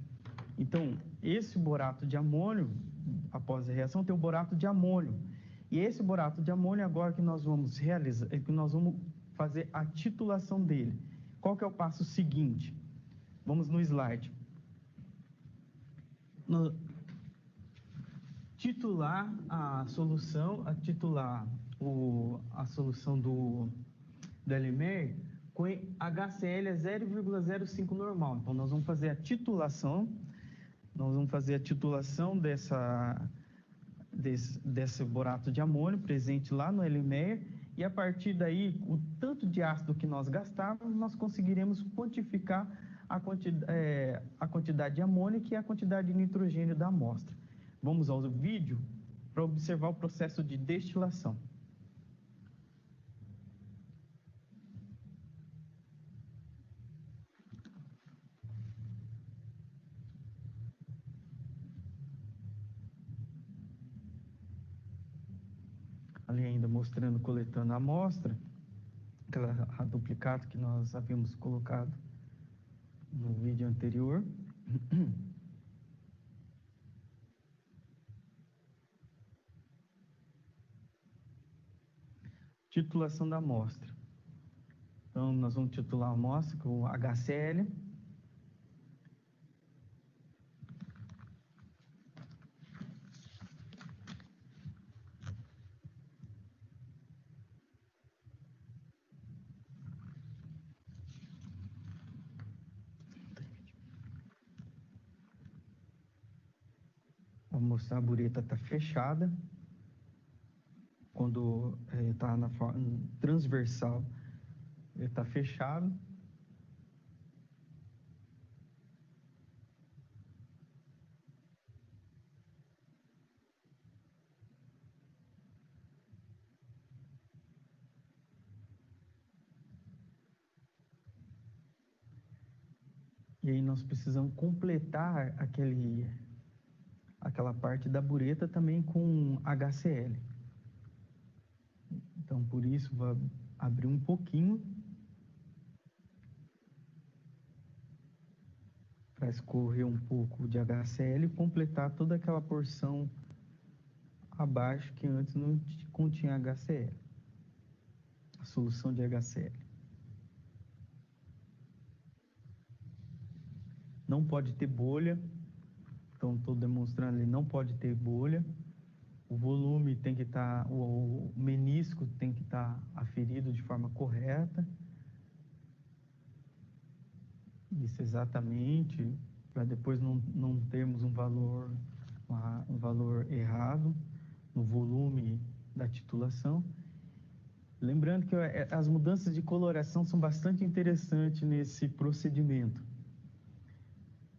Então, esse borato de amônio, após a reação, tem o borato de amônio. E esse borato de amônio, agora que nós vamos realizar, que nós vamos fazer a titulação dele. Qual que é o passo seguinte? Vamos no slide. titular a solução, a solução do LMR com HCl é 0,05 normal. Então, nós vamos fazer a titulação, desse borato de amônio presente lá no LMR, e a partir daí, o tanto de ácido que nós gastávamos, nós conseguiremos quantificar a quantidade de amônio, que é a quantidade de nitrogênio da amostra. Vamos ao vídeo para observar o processo de destilação. Ali ainda mostrando, coletando a amostra, a duplicata que nós havíamos colocado no vídeo anterior. Titulação da amostra. Então, nós vamos titular a amostra com HCl. Vamos mostrar a bureta está fechada. Quando está na forma transversal, ele está fechado. E aí nós precisamos completar aquela parte da bureta também com HCl. Então, por isso, vou abrir um pouquinho para escorrer um pouco de HCl e completar toda aquela porção abaixo que antes não continha HCl, a solução de HCl. Não pode ter bolha, então estou demonstrando ali, não pode ter bolha. O volume tem que estar, o menisco tem que estar aferido de forma correta. Isso exatamente, para depois não termos um valor errado no volume da titulação. Lembrando que as mudanças de coloração são bastante interessantes nesse procedimento.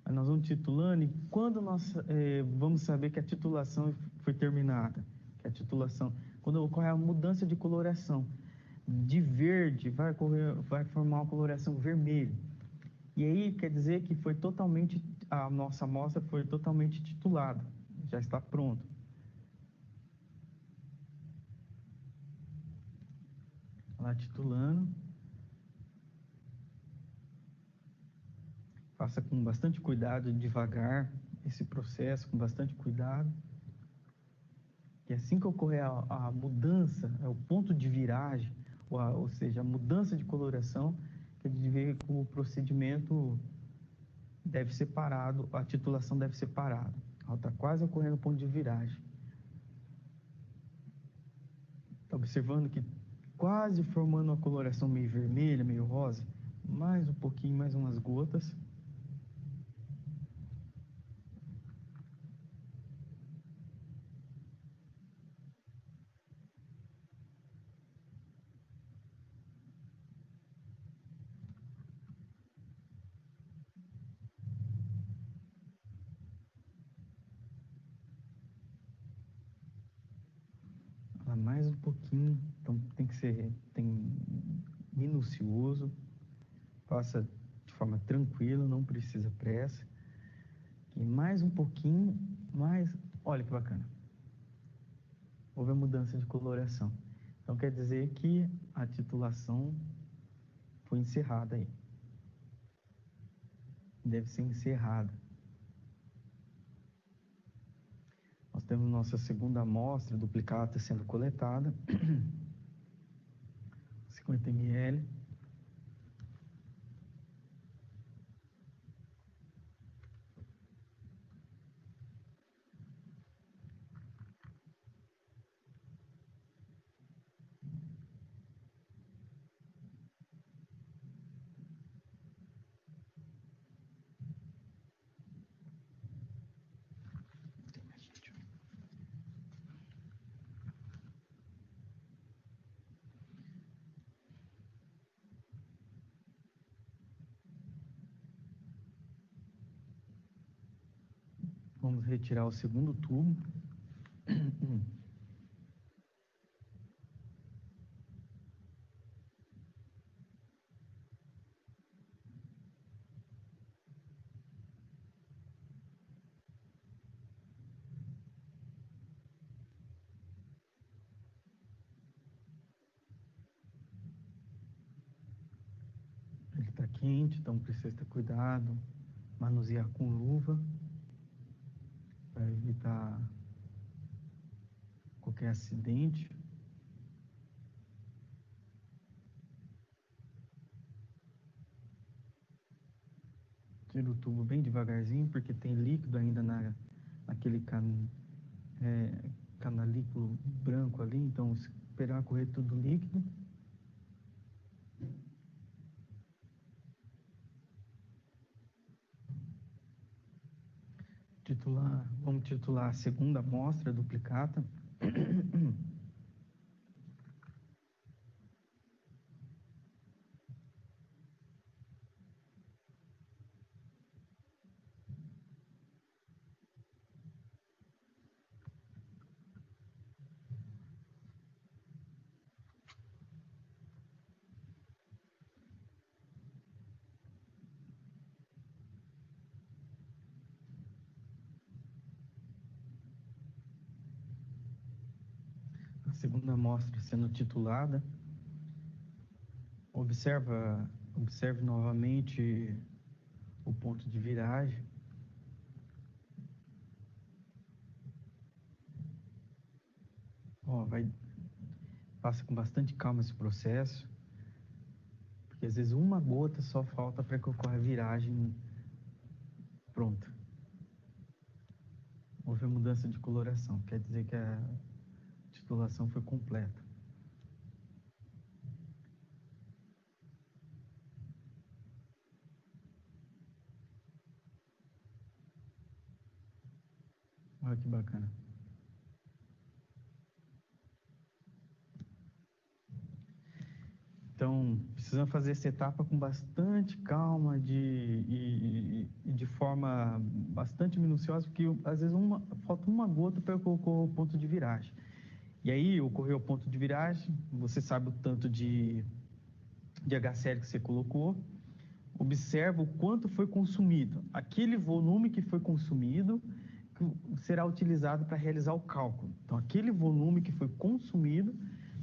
Nós vamos titulando, e quando nós vamos saber que a titulação foi terminada, quando ocorre a mudança de coloração, de verde vai formar uma coloração vermelha. E aí quer dizer que a nossa amostra foi totalmente titulada, já está pronta. Lá titulando. Faça com bastante cuidado, devagar, esse processo, com bastante cuidado. E assim que ocorrer a mudança, o ponto de viragem, ou seja, a mudança de coloração, quer dizer que o procedimento deve ser parado, a titulação deve ser parada. Ela está quase ocorrendo o ponto de viragem. Está observando que quase formando uma coloração meio vermelha, meio rosa, mais um pouquinho, mais umas gotas. Mais um pouquinho, então tem que ser minucioso, faça de forma tranquila, não precisa pressa. E mais um pouquinho, olha que bacana. Houve a mudança de coloração. Então quer dizer que a titulação foi encerrada aí. Deve ser encerrada. Nós temos nossa segunda amostra duplicata sendo coletada, 50 ml. Vamos retirar o segundo tubo. Ele está quente, então precisa ter cuidado, manusear com luva para evitar qualquer acidente. Tira o tubo bem devagarzinho, porque tem líquido ainda naquele canalículo branco ali, então esperar correr tudo líquido. Vamos titular a segunda amostra duplicata. A segunda amostra sendo titulada. Observe novamente o ponto de viragem. Passa com bastante calma esse processo, porque às vezes uma gota só falta para que ocorra a viragem pronta. Houve a mudança de coloração, quer dizer que a titulação foi completa. Olha que bacana. Então, precisamos fazer essa etapa com bastante calma e de forma bastante minuciosa, porque às vezes falta uma gota para ocorrer o ponto de viragem. E aí, ocorreu o ponto de viragem, você sabe o tanto de HCl que você colocou, observa o quanto foi consumido. Aquele volume que foi consumido será utilizado para realizar o cálculo. Então, aquele volume que foi consumido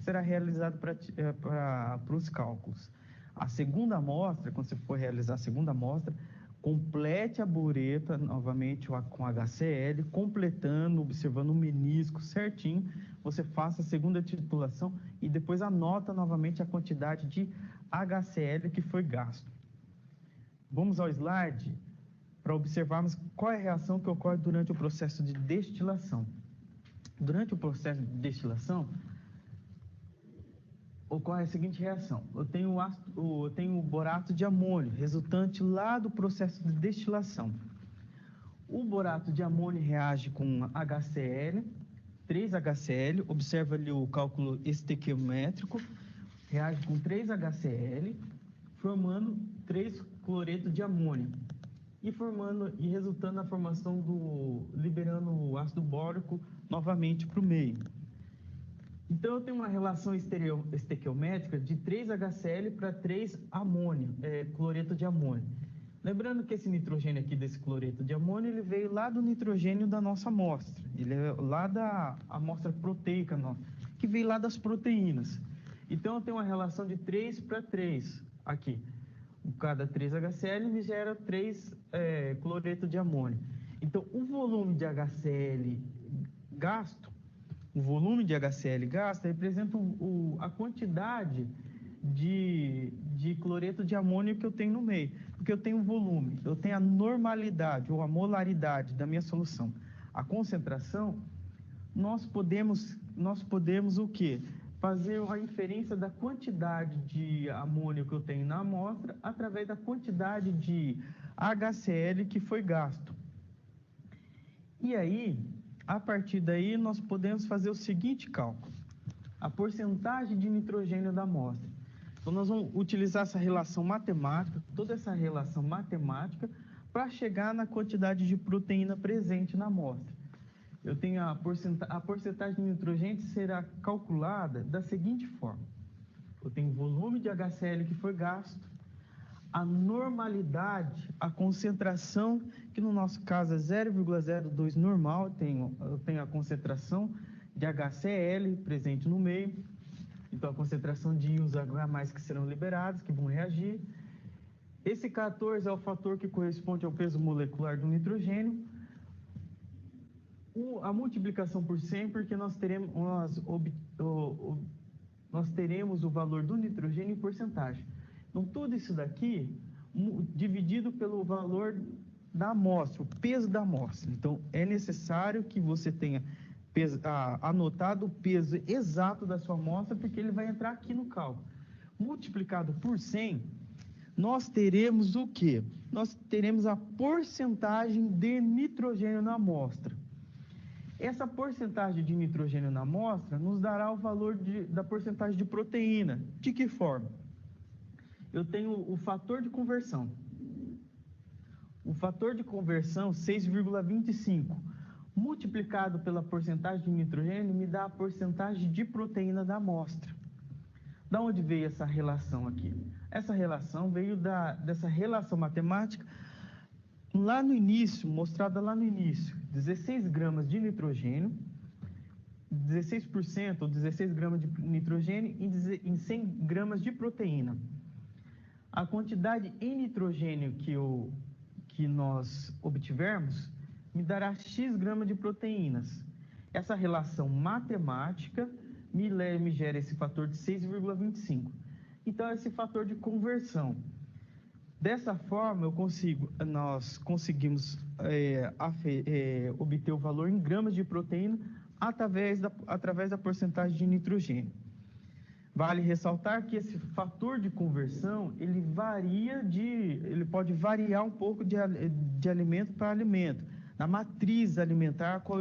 será realizado para os cálculos. A segunda amostra, quando você for realizar a segunda amostra, complete a bureta novamente com HCl, completando, observando o menisco certinho. Você faça a segunda titulação e depois anota novamente a quantidade de HCl que foi gasto. Vamos ao slide para observarmos qual é a reação que ocorre durante o processo de destilação. Durante o processo de destilação, ocorre a seguinte reação. Eu tenho o borato de amônio, resultante lá do processo de destilação. O borato de amônio reage com HCl, 3HCl, observa ali o cálculo estequiométrico, reage com 3HCl, formando 3 cloreto de amônio e resultando na formação liberando o ácido bórico novamente para o meio. Então, eu tenho uma relação estequiométrica de 3HCl para 3 amônio, cloreto de amônio. Lembrando que esse nitrogênio aqui desse cloreto de amônio, ele veio lá do nitrogênio da nossa amostra. Ele é lá da amostra proteica nossa, que veio lá das proteínas. Então, eu tenho uma relação de 3 para 3 aqui. Cada 3HCl me gera 3 cloreto de amônio. Então, o volume de HCl gasto, representa a quantidade de cloreto de amônio que eu tenho no meio. Porque eu tenho o volume, eu tenho a normalidade ou a molaridade da minha solução. A concentração, nós podemos o quê? Fazer a inferência da quantidade de amônio que eu tenho na amostra através da quantidade de HCl que foi gasto. E aí, a partir daí, nós podemos fazer o seguinte cálculo. A porcentagem de nitrogênio da amostra. Então, nós vamos utilizar essa relação matemática, toda essa relação matemática, para chegar na quantidade de proteína presente na amostra. Eu tenho a porcentagem de nitrogênio será calculada da seguinte forma. Eu tenho o volume de HCl que foi gasto, a normalidade, a concentração, que no nosso caso é 0,02 normal, eu tenho a concentração de HCl presente no meio, então a concentração de íons a mais que serão liberados, que vão reagir. Esse 14 é o fator que corresponde ao peso molecular do nitrogênio. A multiplicação por 100, porque nós teremos o valor do nitrogênio em porcentagem. Então, tudo isso daqui dividido pelo valor da amostra, o peso da amostra. Então, é necessário que você tenha anotado o peso exato da sua amostra, porque ele vai entrar aqui no cálculo. Multiplicado por 100, nós teremos o quê? Nós teremos a porcentagem de nitrogênio na amostra. Essa porcentagem de nitrogênio na amostra nos dará o valor da porcentagem de proteína. De que forma? Eu tenho o fator de conversão. O fator de conversão, 6,25, multiplicado pela porcentagem de nitrogênio, me dá a porcentagem de proteína da amostra. Da onde veio essa relação aqui? Essa relação veio dessa relação matemática lá no início, mostrada lá no início. 16 gramas de nitrogênio, 16% ou 16 gramas de nitrogênio em 100 gramas de proteína. A quantidade em nitrogênio que nós obtivermos me dará X gramas de proteínas. Essa relação matemática me gera esse fator de 6,25. Então, esse fator de conversão. Dessa forma, nós conseguimos obter o valor em gramas de proteína através da porcentagem de nitrogênio. Vale ressaltar que esse fator de conversão, ele pode variar um pouco de alimento para alimento. Na matriz alimentar, qual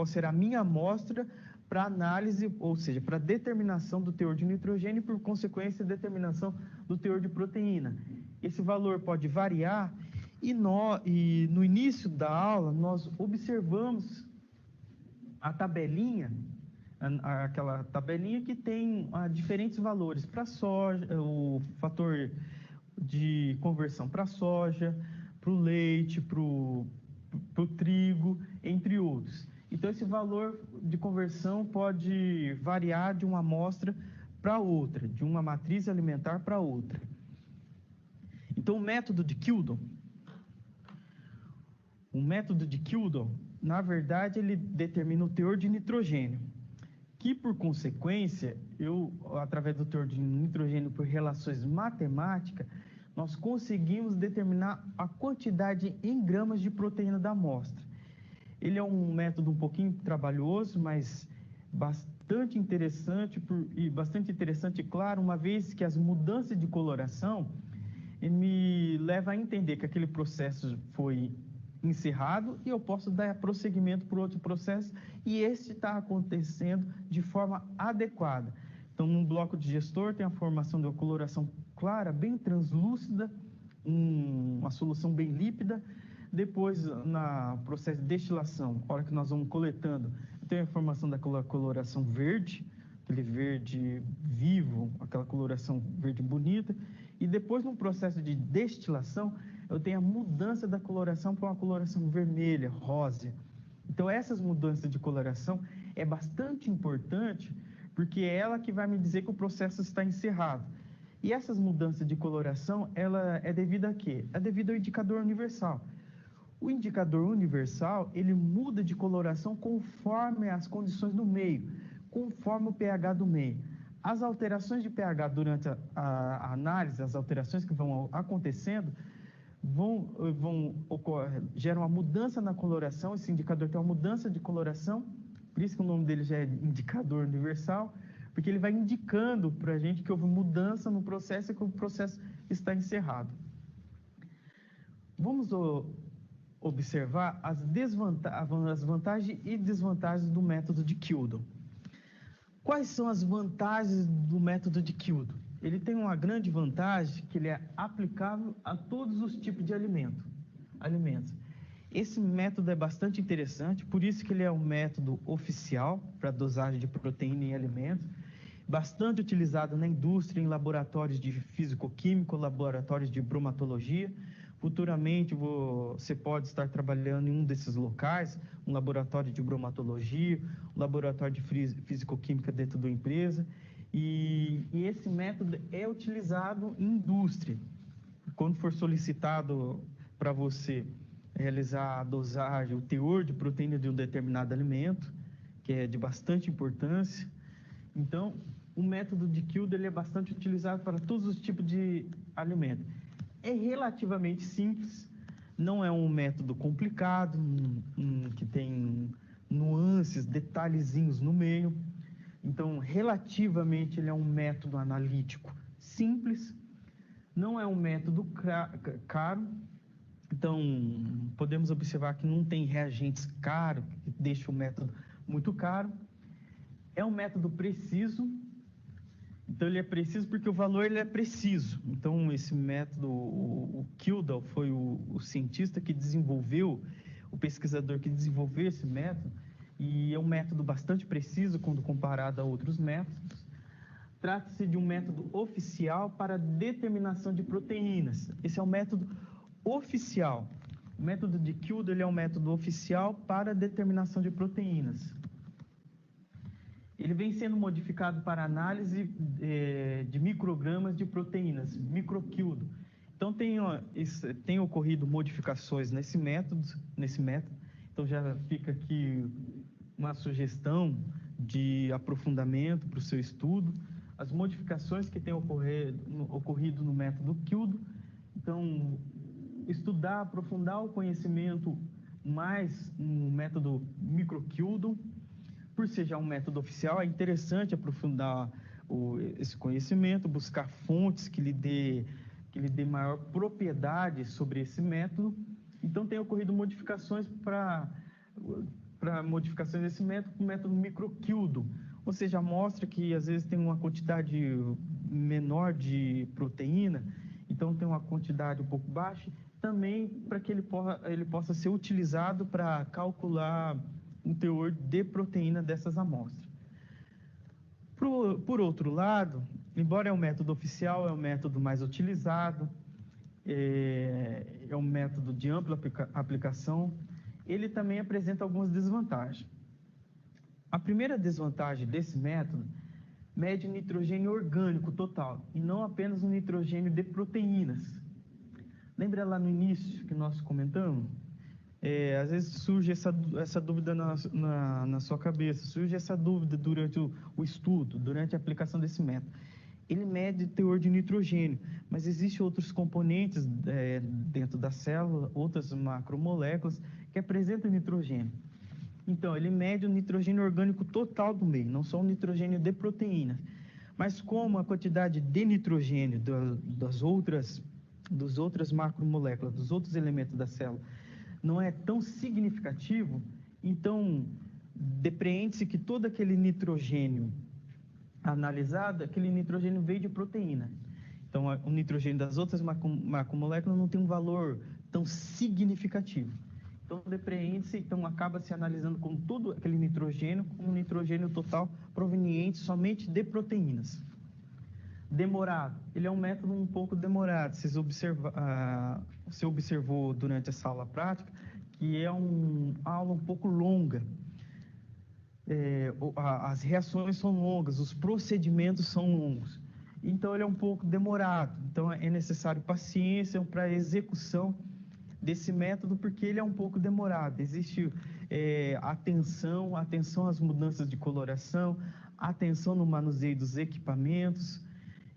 será a minha amostra para análise, ou seja, para determinação do teor de nitrogênio e, por consequência, determinação do teor de proteína. Esse valor pode variar e no início da aula nós observamos a tabelinha, aquela tabelinha que tem diferentes valores para soja, o fator de conversão para soja, para o leite, para o trigo, entre outros. Então, esse valor de conversão pode variar de uma amostra para outra, de uma matriz alimentar para outra. Então, o método de Kilden, na verdade, ele determina o teor de nitrogênio, que, por consequência, através do teor de nitrogênio por relações matemáticas, nós conseguimos determinar a quantidade em gramas de proteína da amostra. Ele é um método um pouquinho trabalhoso, mas bastante interessante, claro, uma vez que as mudanças de coloração me levam a entender que aquele processo foi encerrado e eu posso dar prosseguimento para outro processo e este está acontecendo de forma adequada. Então, num bloco de gestor tem a formação de uma coloração clara, bem translúcida, uma solução bem límpida. Depois, no processo de destilação, a hora que nós vamos coletando, tem a formação daquela coloração verde, aquele verde vivo, aquela coloração verde bonita. E depois, no processo de destilação, eu tenho a mudança da coloração para uma coloração vermelha, rosa. Então, essas mudanças de coloração é bastante importante, porque é ela que vai me dizer que o processo está encerrado. E essas mudanças de coloração, ela é devida a quê? É devido ao indicador universal. O indicador universal, ele muda de coloração conforme as condições do meio, conforme o pH do meio. As alterações de pH durante a análise, as alterações que vão acontecendo, geram uma mudança na coloração. Esse indicador tem uma mudança de coloração, por isso que o nome dele já é indicador universal, porque ele vai indicando para a gente que houve mudança no processo e que o processo está encerrado. Vamos observar as vantagens e desvantagens do método de Kilden. Quais são as vantagens do método de Kilden? ele tem uma grande vantagem que ele é aplicável a todos os tipos de alimentos. Esse método é bastante interessante, por isso que ele é um método oficial para dosagem de proteína em alimentos, bastante utilizado na indústria, em laboratórios de físico-químico, laboratórios de bromatologia. Futuramente você pode estar trabalhando em um desses locais, um laboratório de bromatologia, um laboratório de físico-química dentro da empresa. E esse método é utilizado em indústria. Quando for solicitado para você realizar a dosagem, o teor de proteína de um determinado alimento, que é de bastante importância. Então, o método de Kilder ele é bastante utilizado para todos os tipos de alimento. É relativamente simples, não é um método complicado, que tem nuances, detalhezinhos no meio. Então, relativamente, ele é um método analítico simples, não é um método caro. Então, podemos observar que não tem reagentes caros, que deixa o método muito caro. É um método preciso. Então, ele é preciso porque o valor ele é preciso. Então, esse método, o Kildahl foi o cientista que desenvolveu, o pesquisador que desenvolveu esse método, e é um método bastante preciso quando comparado a outros métodos. Trata-se de um método oficial para determinação de proteínas. Esse é o método oficial. O método de Kildahl ele é um método oficial para determinação de proteínas. Ele vem sendo modificado para análise de microgramas de proteínas, microquildo. Então, tem ocorrido modificações nesse método. Então, já fica aqui uma sugestão de aprofundamento para o seu estudo. As modificações que têm ocorrido no método Kildahl. Então, estudar, aprofundar o conhecimento mais no método microquildo. Por ser já um método oficial, é interessante aprofundar esse conhecimento, buscar fontes que lhe dê maior propriedade sobre esse método. Então, tem ocorrido modificações para modificações desse método, o método microquildo, ou seja, mostra que às vezes tem uma quantidade menor de proteína, então tem uma quantidade um pouco baixa, também para que ele possa ser utilizado para calcular o teor de proteína dessas amostras. Por outro lado, embora é um método oficial, é o método mais utilizado, é um método de ampla aplicação, ele também apresenta algumas desvantagens. A primeira desvantagem desse método mede nitrogênio orgânico total e não apenas o nitrogênio de proteínas. Lembra lá no início que nós comentamos? Às vezes surge essa dúvida na sua cabeça, surge essa dúvida durante o estudo, durante a aplicação desse método. Ele mede o teor de nitrogênio, mas existem outros componentes dentro da célula, outras macromoléculas que apresentam nitrogênio. Então, ele mede o nitrogênio orgânico total do meio, não só o nitrogênio de proteínas. Mas como a quantidade de nitrogênio das outras macromoléculas, dos outros elementos da célula, não é tão significativo, então depreende-se que todo aquele nitrogênio analisado, aquele nitrogênio veio de proteína. Então, o nitrogênio das outras macromoléculas não tem um valor tão significativo. Então, depreende-se, então acaba se analisando como todo aquele nitrogênio, como nitrogênio total proveniente somente de proteínas. Demorado. Ele é um método um pouco demorado. Você observou durante essa aula prática que é uma aula um pouco longa. As reações são longas, os procedimentos são longos. Então, ele é um pouco demorado. Então, é necessário paciência para a execução desse método, porque ele é um pouco demorado. Existe atenção às mudanças de coloração, atenção no manuseio dos equipamentos.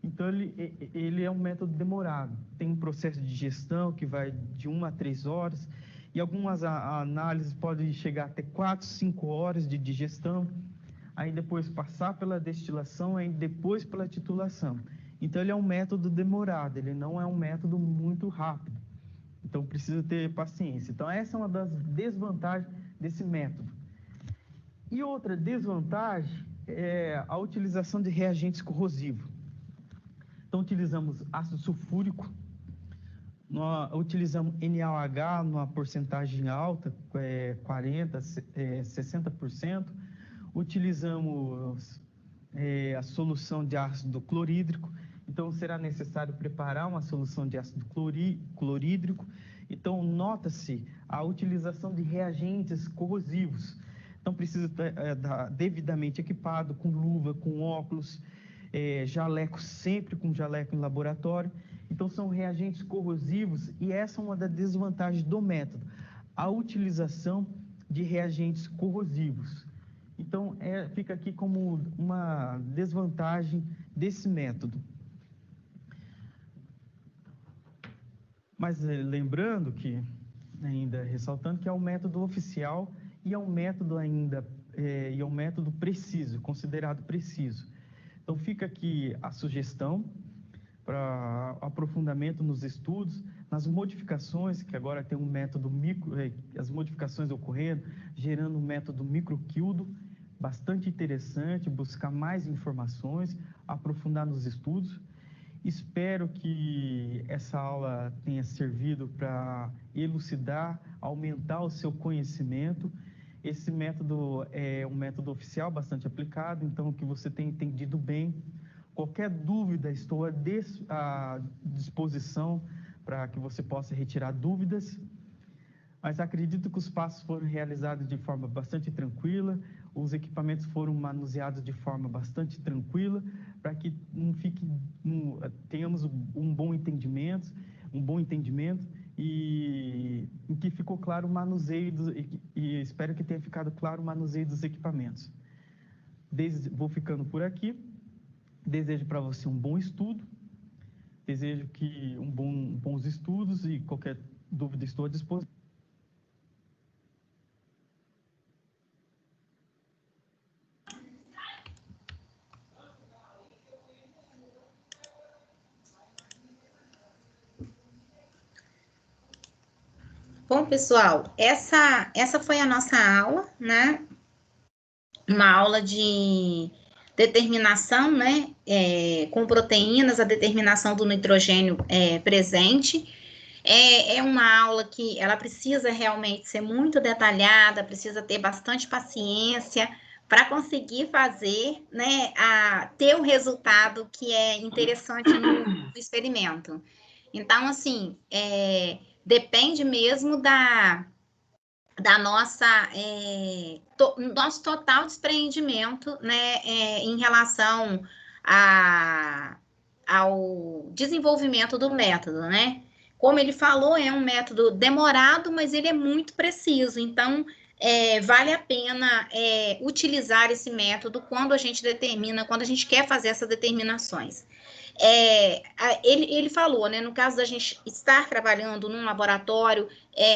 Então, ele é um método demorado. Tem um processo de digestão que vai de 1 a 3 horas, e algumas análises podem chegar até 4, 5 horas de digestão, aí depois passar pela destilação, aí depois pela titulação. Então, ele é um método demorado, ele não é um método muito rápido. Então, precisa ter paciência. Então, essa é uma das desvantagens desse método. E outra desvantagem é a utilização de reagentes corrosivos. Então, utilizamos ácido sulfúrico, nós utilizamos NaOH numa porcentagem alta, 40%, 60%. Utilizamos a solução de ácido clorídrico, então será necessário preparar uma solução de ácido clorídrico. Então, nota-se a utilização de reagentes corrosivos. Então, precisa estar devidamente equipado, com luva, com óculos, jaleco, sempre com jaleco em laboratório. Então, são reagentes corrosivos e essa é uma das desvantagens do método, a utilização de reagentes corrosivos. Então, fica aqui como uma desvantagem desse método. Mas lembrando que, ainda ressaltando, que é um método oficial e é um método e é um método preciso, considerado preciso. Então, fica aqui a sugestão para aprofundamento nos estudos, nas modificações, que agora tem um método as modificações ocorrendo, gerando um método microquildo, bastante interessante, buscar mais informações, aprofundar nos estudos. Espero que essa aula tenha servido para elucidar, aumentar o seu conhecimento. Esse método é um método oficial, bastante aplicado, então que você tenha entendido bem. Qualquer dúvida, estou à disposição para que você possa retirar dúvidas. Mas acredito que os passos foram realizados de forma bastante tranquila, os equipamentos foram manuseados de forma bastante tranquila, para que tenhamos um bom entendimento e que ficou claro o manuseio e espero que tenha ficado claro o manuseio dos equipamentos. Vou ficando por aqui. Desejo para você um bom estudo. Desejo que bons estudos e qualquer dúvida estou à disposição. Bom, pessoal, essa foi a nossa aula, né? Uma aula de determinação, né? Com proteínas, a determinação do nitrogênio presente. É uma aula que ela precisa realmente ser muito detalhada, precisa ter bastante paciência para conseguir fazer, né? Ter o resultado que é interessante no experimento. Então, assim, depende mesmo nosso total despreendimento, né, em relação ao desenvolvimento do método, né? Como ele falou, é um método demorado, mas ele é muito preciso. Então, vale a pena utilizar esse método quando a gente quer fazer essas determinações. Ele falou, né, no caso da gente estar trabalhando num laboratório,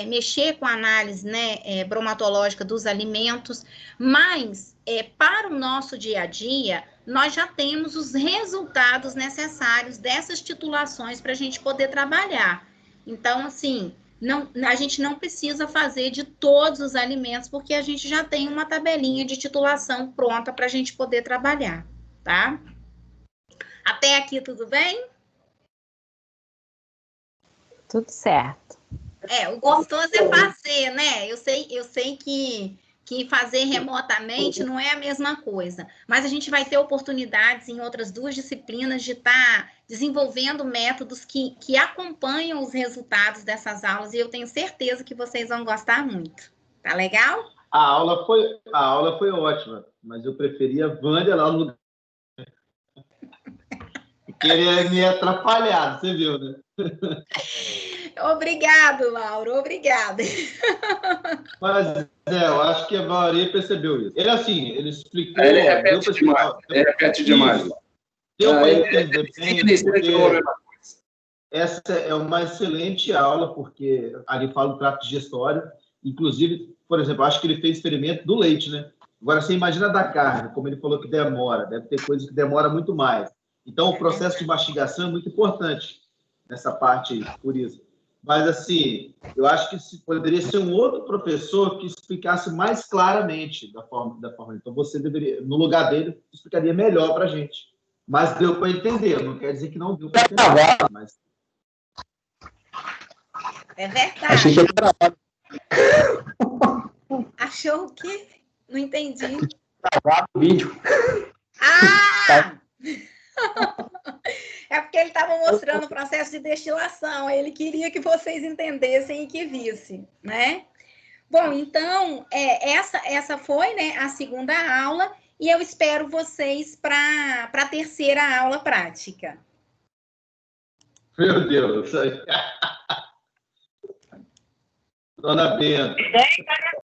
mexer com a análise, né, bromatológica dos alimentos, mas para o nosso dia a dia, nós já temos os resultados necessários dessas titulações para a gente poder trabalhar. Então, assim, a gente não precisa fazer de todos os alimentos, porque a gente já tem uma tabelinha de titulação pronta para a gente poder trabalhar, tá? Até aqui, tudo bem? Tudo certo. O gostoso é fazer, né? Eu sei que fazer remotamente não é a mesma coisa, mas a gente vai ter oportunidades em outras 2 disciplinas de estar desenvolvendo métodos que acompanham os resultados dessas aulas, e eu tenho certeza que vocês vão gostar muito. Tá legal? A aula foi ótima, mas eu preferia a Wânia lá no lugar. Queria me atrapalhar, você viu, né? Obrigado, Lauro, obrigada. Mas, eu acho que a maioria percebeu isso. Ele explicou... Ele repete demais. Deu para entender bem, essa é uma excelente aula, porque ali fala do trato digestório. Inclusive, por exemplo, acho que ele fez experimento do leite, né? Agora, você imagina da carne, como ele falou que demora, deve ter coisa que demora muito mais. Então, o processo de mastigação é muito importante nessa parte aí, por isso. Mas, assim, eu acho que poderia ser um outro professor que explicasse mais claramente da forma. Então, você deveria, no lugar dele, explicaria melhor para a gente. Mas deu para entender, não quer dizer que não deu para entender. Mas... É verdade. Achei que era gravado. Achou o quê? Não entendi. Gravado o vídeo. Ah! É porque ele estava mostrando o processo de destilação. Ele queria que vocês entendessem e que vissem, né? Bom, então, essa foi, né, a segunda aula, e eu espero vocês para a terceira aula prática. Meu Deus. Dona Benta.